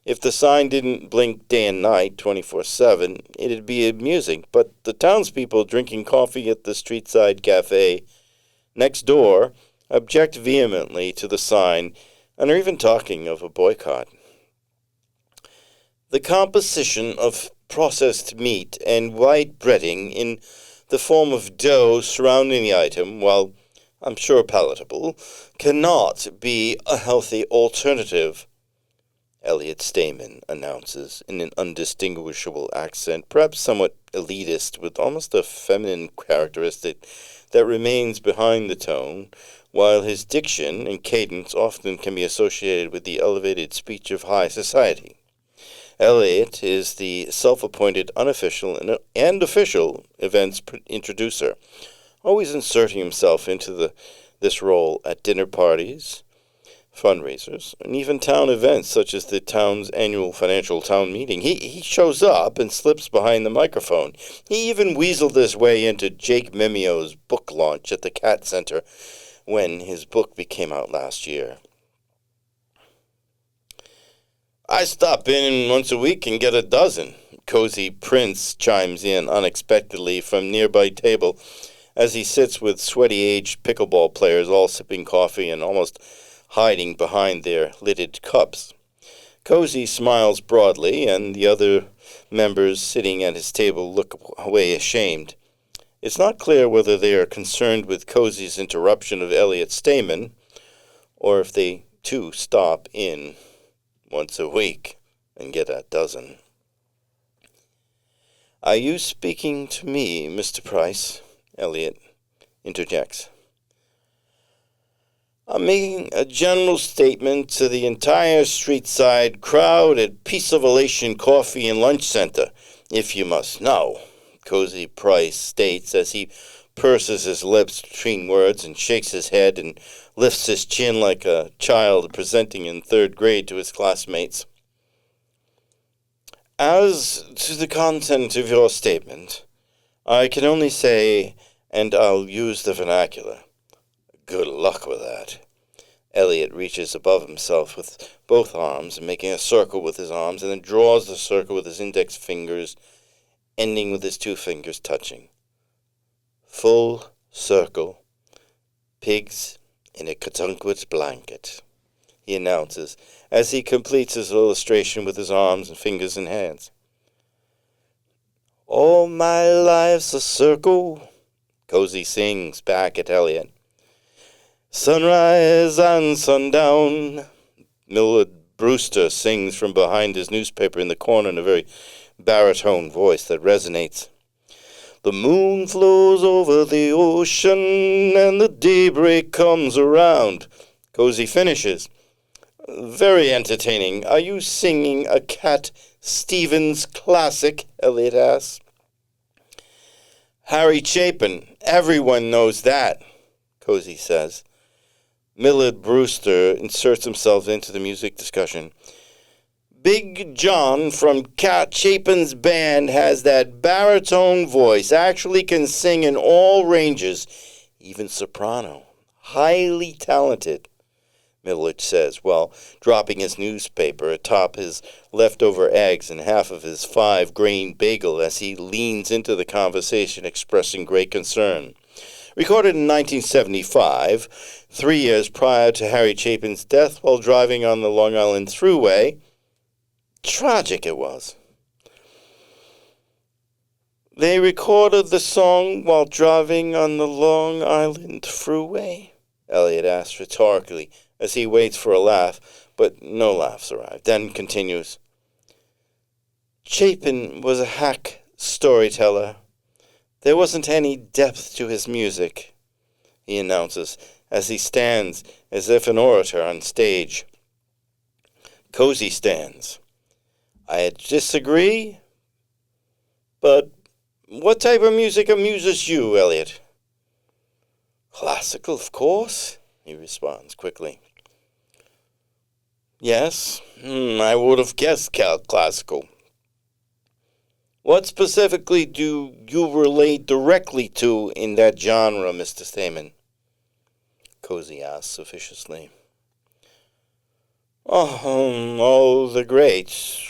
If the sign didn't blink day and night, 24/7, it'd be amusing, but the townspeople drinking coffee at the streetside cafe next door object vehemently to the sign and are even talking of a boycott. The composition of processed meat and white breading in the form of dough surrounding the item, while I'm sure palatable, cannot be a healthy alternative, Elliot Stamen announces in an undistinguishable accent, perhaps somewhat elitist, with almost a feminine characteristic that remains behind the tone, while his diction and cadence often can be associated with the elevated speech of high society. Elliot is the self-appointed unofficial and official events introducer, always inserting himself into this role at dinner parties, fundraisers, and even town events such as the town's annual financial town meeting. He shows up and slips behind the microphone. He even weaseled his way into Jake Mimio's book launch at the Cat Center when his book came out last year. I stop in once a week and get a dozen. Cozy Prince chimes in unexpectedly from nearby table as he sits with sweaty-aged pickleball players all sipping coffee and almost hiding behind their lidded cups. Cozy smiles broadly, and the other members sitting at his table look away ashamed. It's not clear whether they are concerned with Cozy's interruption of Elliot Stamen, or if they, too, stop in once a week and get a dozen. Are you speaking to me, Mr. Price? Elliot interjects. I'm making a general statement to the entire street-side crowd at Piece of Elation Coffee and Lunch Center, if you must know, Cozy Price states as he purses his lips between words and shakes his head and lifts his chin like a child presenting in 3rd grade to his classmates. As to the content of your statement, I can only say, and I'll use the vernacular, good luck with that. Elliot reaches above himself with both arms, making a circle with his arms, and then draws the circle with his index fingers, ending with his 2 fingers touching. Full circle. Pigs in a Katunkwit blanket, he announces, as he completes his illustration with his arms and fingers and hands. All my life's a circle, Cozy sings back at Elliot. Sunrise and sundown, Millard Brewster sings from behind his newspaper in the corner in a very baritone voice that resonates. The moon flows over the ocean and the daybreak comes around, Cozy finishes. Very entertaining. Are you singing a Cat Stevens classic? Elliot asks. Harry Chapin. Everyone knows that, Cozy says. Millard Brewster inserts himself into the music discussion. Big John from Cat Chapin's band has that baritone voice, actually can sing in all ranges, even soprano. Highly talented, Millard says, while dropping his newspaper atop his leftover eggs and half of his 5-grain bagel as he leans into the conversation, expressing great concern. Recorded in 1975, 3 years prior to Harry Chapin's death while driving on the Long Island Thruway. Tragic it was. They recorded the song while driving on the Long Island Thruway? Elliot asks rhetorically as he waits for a laugh, but no laughs arrive. Then continues. Chapin was a hack storyteller. There wasn't any depth to his music, he announces as he stands as if an orator on stage. Cozy stands. I disagree, but what type of music amuses you, Elliot? Classical, of course, he responds quickly. Yes, I would have guessed classical. What specifically do you relate directly to in that genre, Mr. Stamen? Cozy asks officiously. Oh, the greats.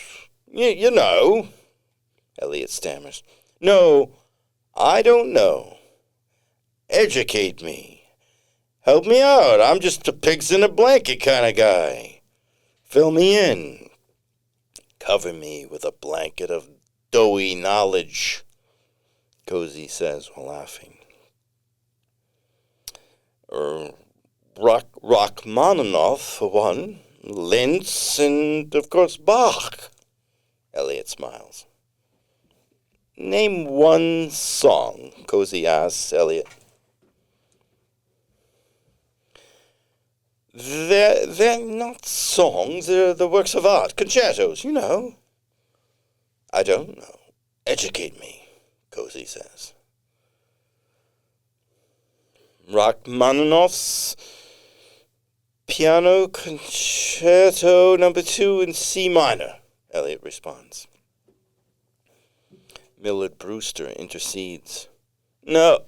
You know, Elliot stammers. No, I don't know. Educate me. Help me out. I'm just a pigs in a blanket kind of guy. Fill me in. Cover me with a blanket of doughy knowledge, Cozy says while laughing. Rachmaninoff, for one. Linz, and, of course, Bach. Elliot smiles. Name one song, Cozy asks Elliot. They're not songs, they're the works of art, concertos, you know. I don't know. Educate me, Cozy says. Rachmaninoff's Piano Concerto No. 2 in C minor, Elliot responds. Millard Brewster intercedes. No.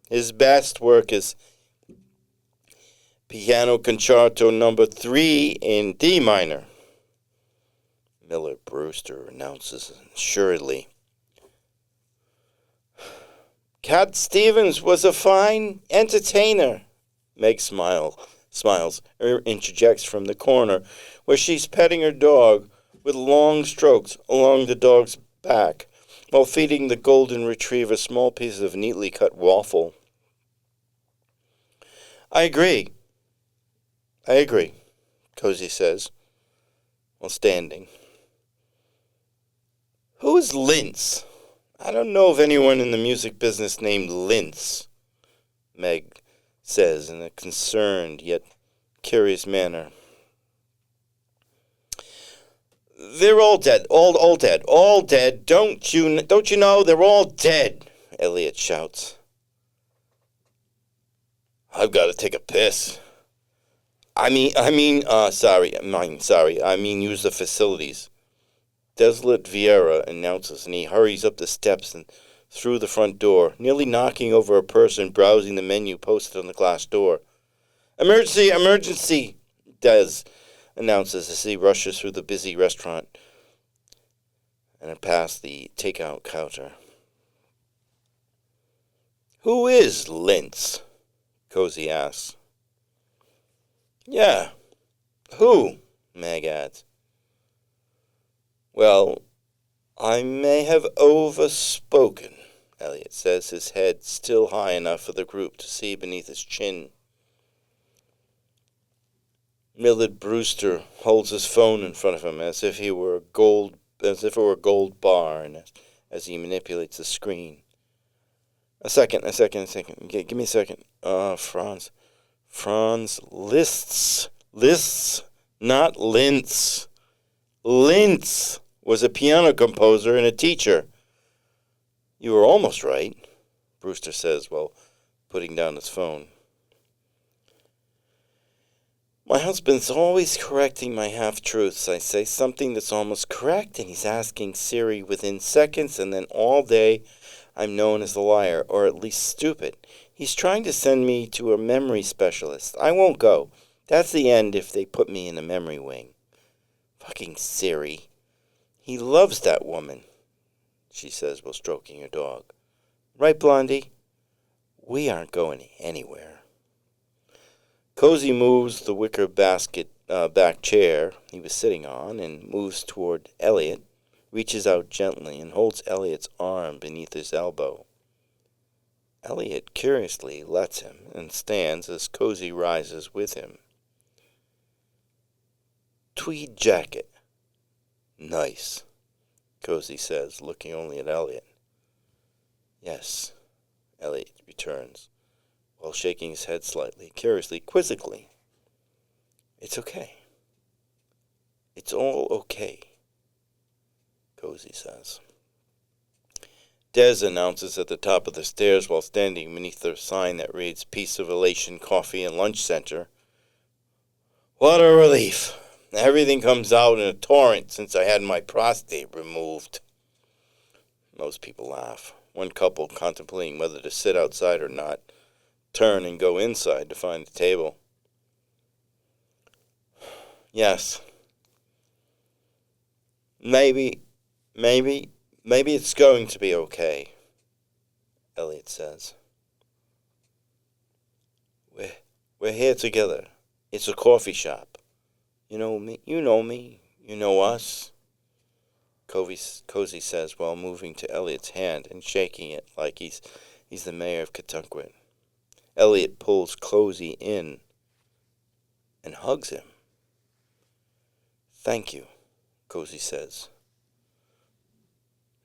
His best work is Piano Concerto No. 3 in D minor, Millard Brewster announces assuredly. Cat Stevens was a fine entertainer, Meg smiles, interjects from the corner, where she's petting her dog with long strokes along the dog's back, while feeding the golden retriever small pieces of neatly cut waffle. I agree, Cozy says, while standing. Who is Lintz? I don't know of anyone in the music business named Lintz, Meg says in a concerned yet curious manner. They're all dead, all dead. Don't you know they're all dead? Elliot shouts. I've got to take a piss. I mean, use the facilities. Desolate Vieira announces, and he hurries up the steps and through the front door, nearly knocking over a person browsing the menu posted on the glass door. Emergency, Des announces as he rushes through the busy restaurant and past the takeout counter. Who is Lintz? Cozy asks. Yeah, who? Meg adds. Well, I may have overspoken, Elliot says, his head still high enough for the group to see beneath his chin. Millard Brewster holds his phone in front of him as if it were a gold bar, and as he manipulates the screen. A second. Give me a second. Franz Liszt, not Lintz. Lintz was a piano composer and a teacher. You were almost right, Brewster says while putting down his phone. My husband's always correcting my half-truths. I say something that's almost correct, and he's asking Siri within seconds, and then all day I'm known as a liar, or at least stupid. He's trying to send me to a memory specialist. I won't go. That's the end if they put me in a memory wing. Fucking Siri. He loves that woman, she says while stroking her dog. Right, Blondie? We aren't going anywhere. Cozy moves the wicker basket back chair he was sitting on and moves toward Elliot, reaches out gently and holds Elliot's arm beneath his elbow. Elliot curiously lets him and stands as Cozy rises with him. Tweed jacket. Nice, Cozy says, looking only at Elliot. Yes, Elliot returns, while shaking his head slightly, curiously, quizzically. It's okay. It's all okay, Cozy says. Des announces at the top of the stairs while standing beneath the sign that reads Peace of Elation Coffee and Lunch Center. What a relief. Everything comes out in a torrent since I had my prostate removed. Most people laugh. One couple, contemplating whether to sit outside or not, turn and go inside to find the table. Yes. Maybe it's going to be okay, Elliot says. We're here together. It's a coffee shop. You know me, you know us, Cozy says while moving to Elliot's hand and shaking it like he's the mayor of Kentucky. Elliot pulls Cozy in and hugs him. Thank you, Cozy says.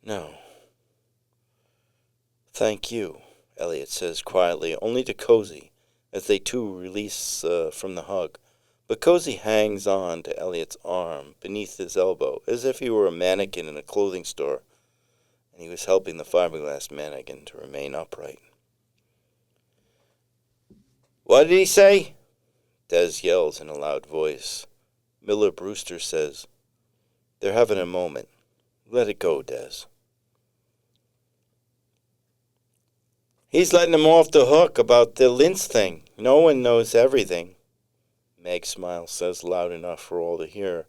No. Thank you, Elliot says quietly, only to Cozy, as they too release from the hug. But Cozy hangs on to Elliot's arm beneath his elbow, as if he were a mannequin in a clothing store, and he was helping the fiberglass mannequin to remain upright. What did he say? Des yells in a loud voice. Miller Brewster says, They're having a moment. Let it go, Des. He's letting him off the hook about the Lintz thing. No one knows everything. Meg's smile says loud enough for all to hear,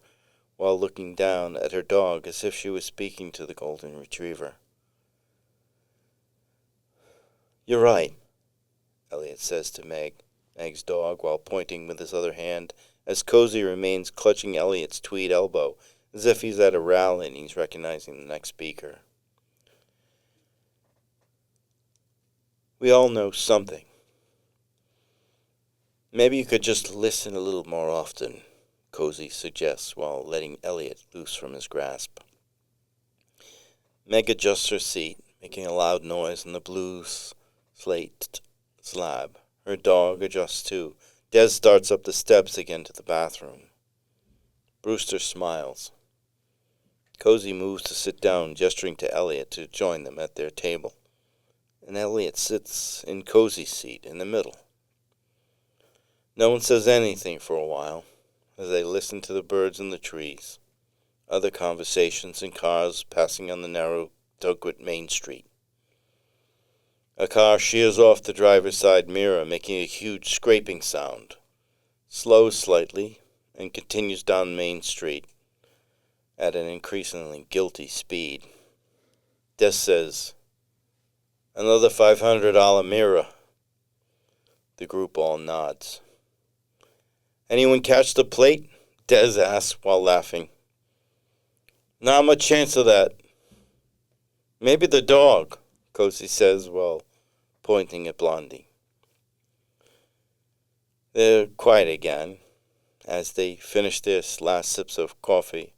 while looking down at her dog as if she was speaking to the golden retriever. You're right, Elliot says to Meg's dog, while pointing with his other hand, as Cozy remains clutching Elliot's tweed elbow, as if he's at a rally and he's recognizing the next speaker. We all know something. Maybe you could just listen a little more often, Cozy suggests while letting Elliot loose from his grasp. Meg adjusts her seat, making a loud noise on the blue slate slab. Her dog adjusts too. Des starts up the steps again to the bathroom. Brewster smiles. Cozy moves to sit down, gesturing to Elliot to join them at their table. And Elliot sits in Cozy's seat in the middle. No one says anything for a while, as they listen to the birds in the trees, other conversations and cars passing on the narrow Tugwit Main Street. A car shears off the driver's side mirror, making a huge scraping sound, slows slightly, and continues down Main Street at an increasingly guilty speed. Des says, Another $500 mirror. The group all nods. Anyone catch the plate? Des asks while laughing. Not much chance of that. Maybe the dog, Cozy says while pointing at Blondie. They're quiet again as they finish their last sips of coffee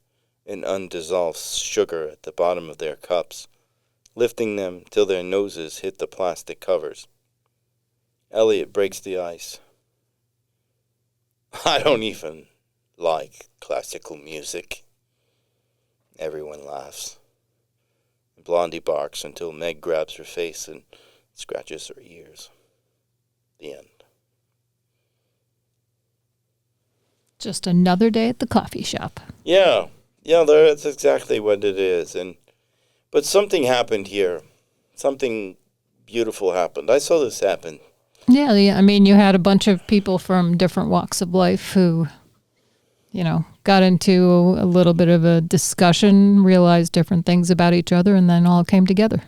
and undissolved sugar at the bottom of their cups, lifting them till their noses hit the plastic covers. Elliot breaks the ice. I don't even like classical music. Everyone laughs. Blondie barks until Meg grabs her face and scratches her ears. The end. Just another day at the coffee shop. Yeah, that's exactly what it is. But something happened here. Something beautiful happened. I saw this happen. Yeah, I mean, you had a bunch of people from different walks of life who, got into a little bit of a discussion, realized different things about each other, and then all came together.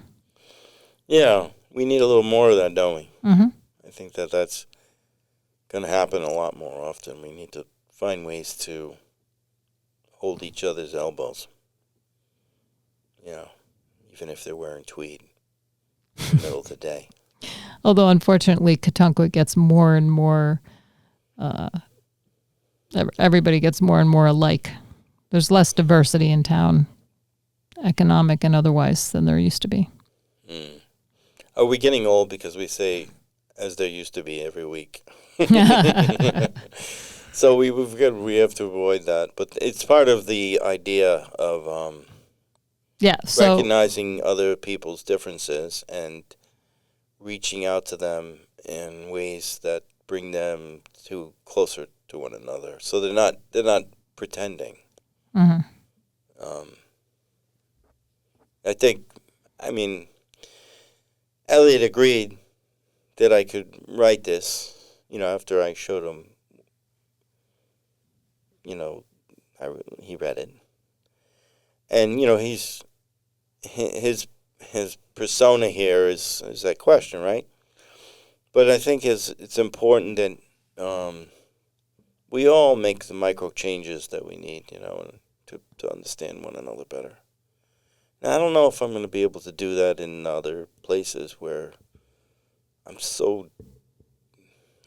Yeah, we need a little more of that, don't we? Mm-hmm. I think that's going to happen a lot more often. We need to find ways to hold each other's elbows. even if they're wearing tweed in the middle of the day. Although, unfortunately, Katunkwit gets more and more, everybody gets more and more alike. There's less diversity in town, economic and otherwise, than there used to be. Are we getting old because we say, as there used to be every week? So we have to avoid that. But it's part of the idea of recognizing other people's differences and reaching out to them in ways that bring them closer to one another. So they're not pretending. Mm-hmm. Elliot agreed that I could write this, after I showed him, he read it. And, his persona here is that question, right? But I think it's important that we all make the micro changes that we need, to understand one another better. Now, I don't know if I'm going to be able to do that in other places where I'm so...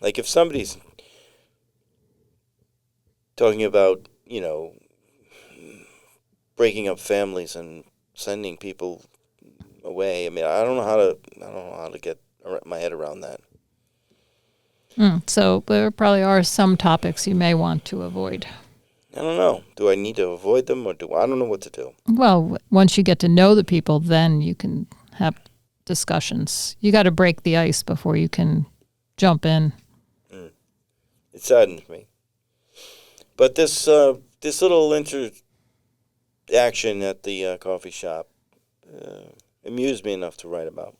Like, if somebody's talking about, breaking up families and sending people away, I don't know how to get my head around that. So there probably are some topics you may want to avoid. I don't know. Do I need to avoid them, or I don't know what to do? Well, once you get to know the people, then you can have discussions. You got to break the ice before you can jump in. It saddens me. But this little interaction at the coffee shop amused me enough to write about.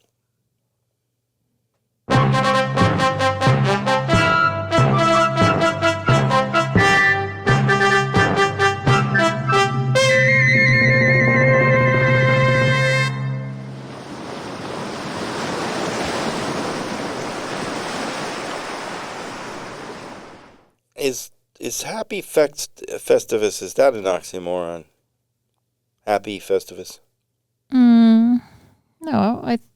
Is Happy Festivus, is that an oxymoron? Happy Festivus? No,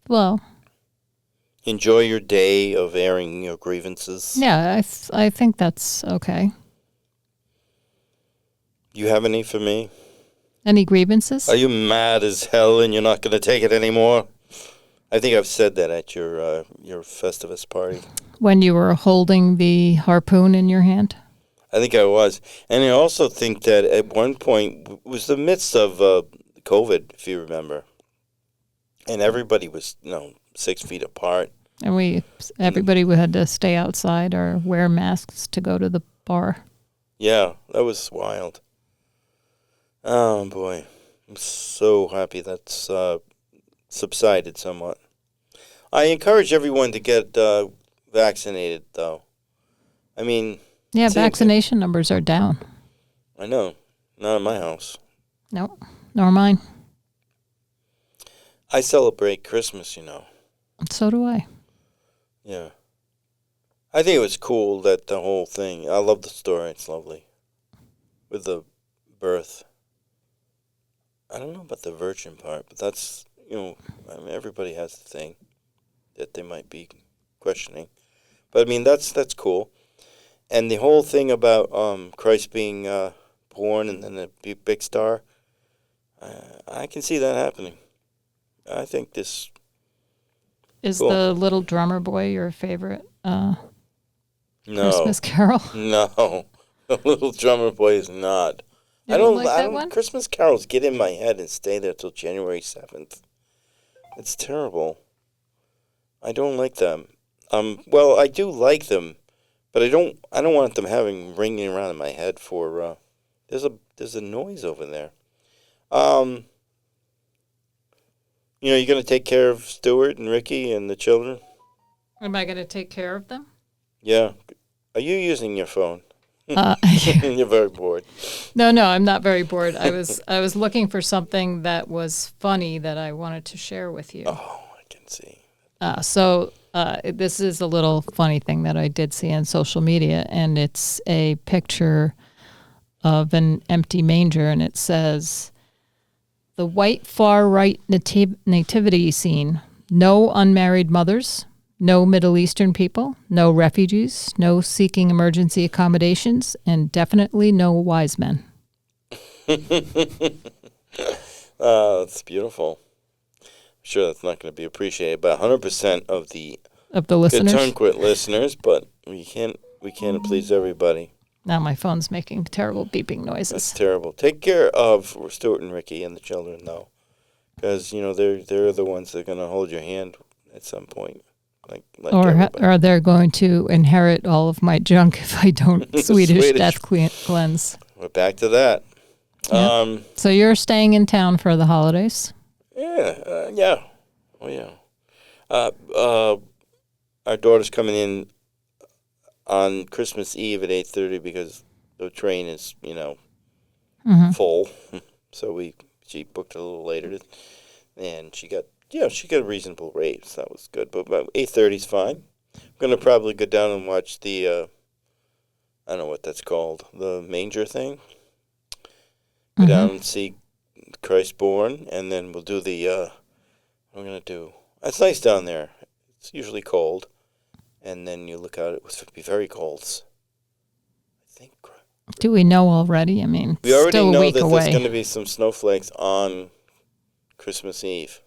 well... Enjoy your day of airing your grievances? Yeah, I think that's okay. You have any for me? Any grievances? Are you mad as hell and you're not going to take it anymore? I think I've said that at your Festivus party. When you were holding the harpoon in your hand? I think I was. And I also think that at one point, it was the midst of COVID, if you remember. And everybody was, 6 feet apart. And everybody had to stay outside or wear masks to go to the bar. Yeah, that was wild. Oh, boy. I'm so happy that's subsided somewhat. I encourage everyone to get vaccinated, though. Yeah, vaccination numbers are down. I know. Not in my house. No, nor mine. I celebrate Christmas, So do I. Yeah. I think it was cool that the whole thing, I love the story. It's lovely. With the birth. I don't know about the virgin part, but that's, everybody has the thing that they might be questioning. But, that's cool. And the whole thing about Christ being born and then a big star, I can see that happening. I think this... Is cool. The Little Drummer Boy your favorite No. Christmas carol? No. The Little Drummer Boy is not. You don't like that one? Christmas carols get in my head and stay there till January 7th. It's terrible. I don't like them. Well, I do like them. But I don't want them ringing around in my head for there's a noise over there. You're going to take care of Stuart and Ricky and the children? Am I going to take care of them? Yeah. Are you using your phone? You're very bored. No, I'm not very bored. I was looking for something that was funny that I wanted to share with you. Oh, I can see. This is a little funny thing that I did see on social media, and it's a picture of an empty manger, and it says, the white far-right nativity scene. No unmarried mothers, no Middle Eastern people, no refugees, no seeking emergency accommodations, and definitely no wise men. That's beautiful. I'm sure that's not going to be appreciated by 100% of the listeners. Good listeners, but we can't please everybody. Now my phone's making terrible beeping noises. That's terrible. Take care of Stuart and Ricky and the children, though, because they're the ones that are going to hold your hand at some point. Or they're going to inherit all of my junk if I don't Swedish death cleanse. We're back to that. Yep. So you're staying in town for the holidays? Yeah. Oh, yeah. Our daughter's coming in on Christmas Eve at 8:30 because the train is, full. So she booked a little later, and she got a reasonable rate, so that was good. But about 8:30 is fine. I'm gonna probably go down and watch the I don't know what that's called, the manger thing. Go down and see Christ born, and then we'll do the. What I'm gonna do. It's nice down there. It's usually cold, and then you look out. It will be very cold. I think. Do we know already? I mean, we already still know a week that away. There's going to be some snowflakes on Christmas Eve.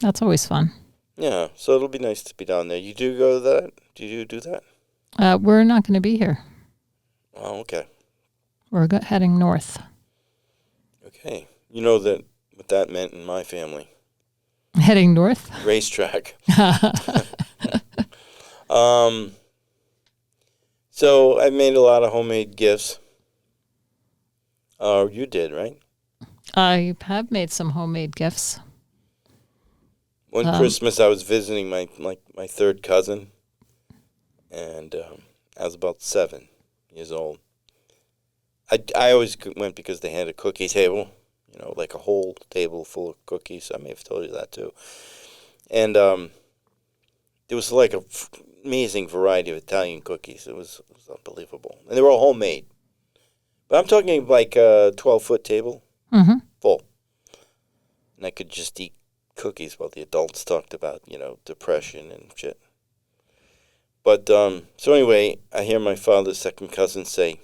That's always fun. Yeah, so it'll be nice to be down there. You do go to that? Do you do that? We're not going to be here. Oh, okay. We're heading north. Okay. You know what that meant in my family. Heading north? Racetrack. So I made a lot of homemade gifts. You did, right? I have made some homemade gifts. One Christmas, I was visiting my third cousin, and I was about 7 years old. I always went because they had a cookie table, like a whole table full of cookies. I may have told you that too. And there was like an amazing variety of Italian cookies. It was unbelievable, and they were all homemade. But I'm talking like a 12-foot table, full, and I could just eat cookies while the adults talked about, depression and shit. But, so anyway, I hear my father's second cousin say,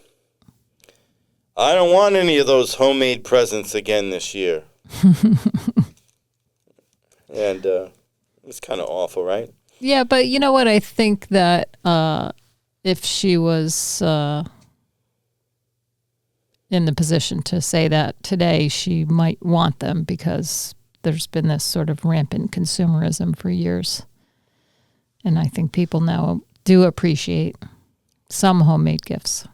I don't want any of those homemade presents again this year. And it's kind of awful, right? Yeah, but you know what? I think that if she was in the position to say that today, she might want them because there's been this sort of rampant consumerism for years. And I think people now do appreciate some homemade gifts.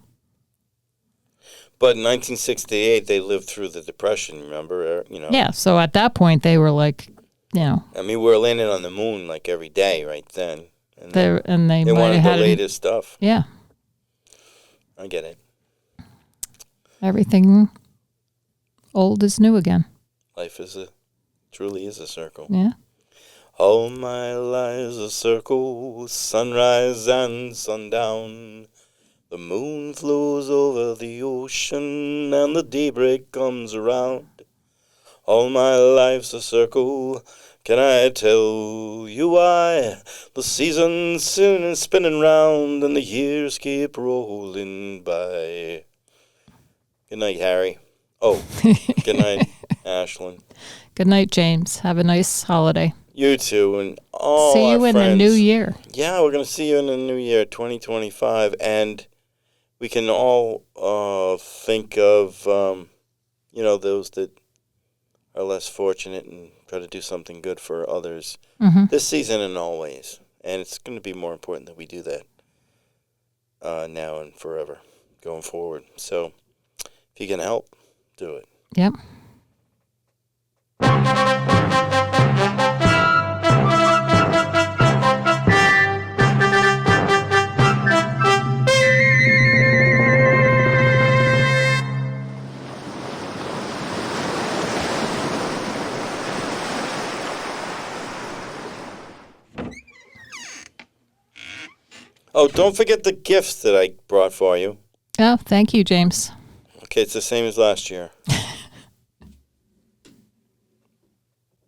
But in 1968, they lived through the Depression, remember? Yeah, so at that point, they were like, I mean, we were landing on the moon like every day right then. And they wanted the latest stuff. Yeah. I get it. Everything old is new again. Life truly is a circle. Yeah. All my life's a circle, sunrise and sundown. The moon flows over the ocean and the daybreak comes around. All my life's a circle, can I tell you why? The seasons spinning round and the years keep rolling by. Good night, Harry. Oh, good night, Ashlyn. Good night, James. Have a nice holiday. You too, and all see you our in friends. the new year. Yeah, we're going to see you in the new year, 2025, and we can all think of, those that are less fortunate and try to do something good for others this season and always. And it's going to be more important that we do that now and forever going forward. So if you can help, do it. Yep. Oh, don't forget the gifts that I brought for you. Oh, thank you, James. Okay, it's the same as last year.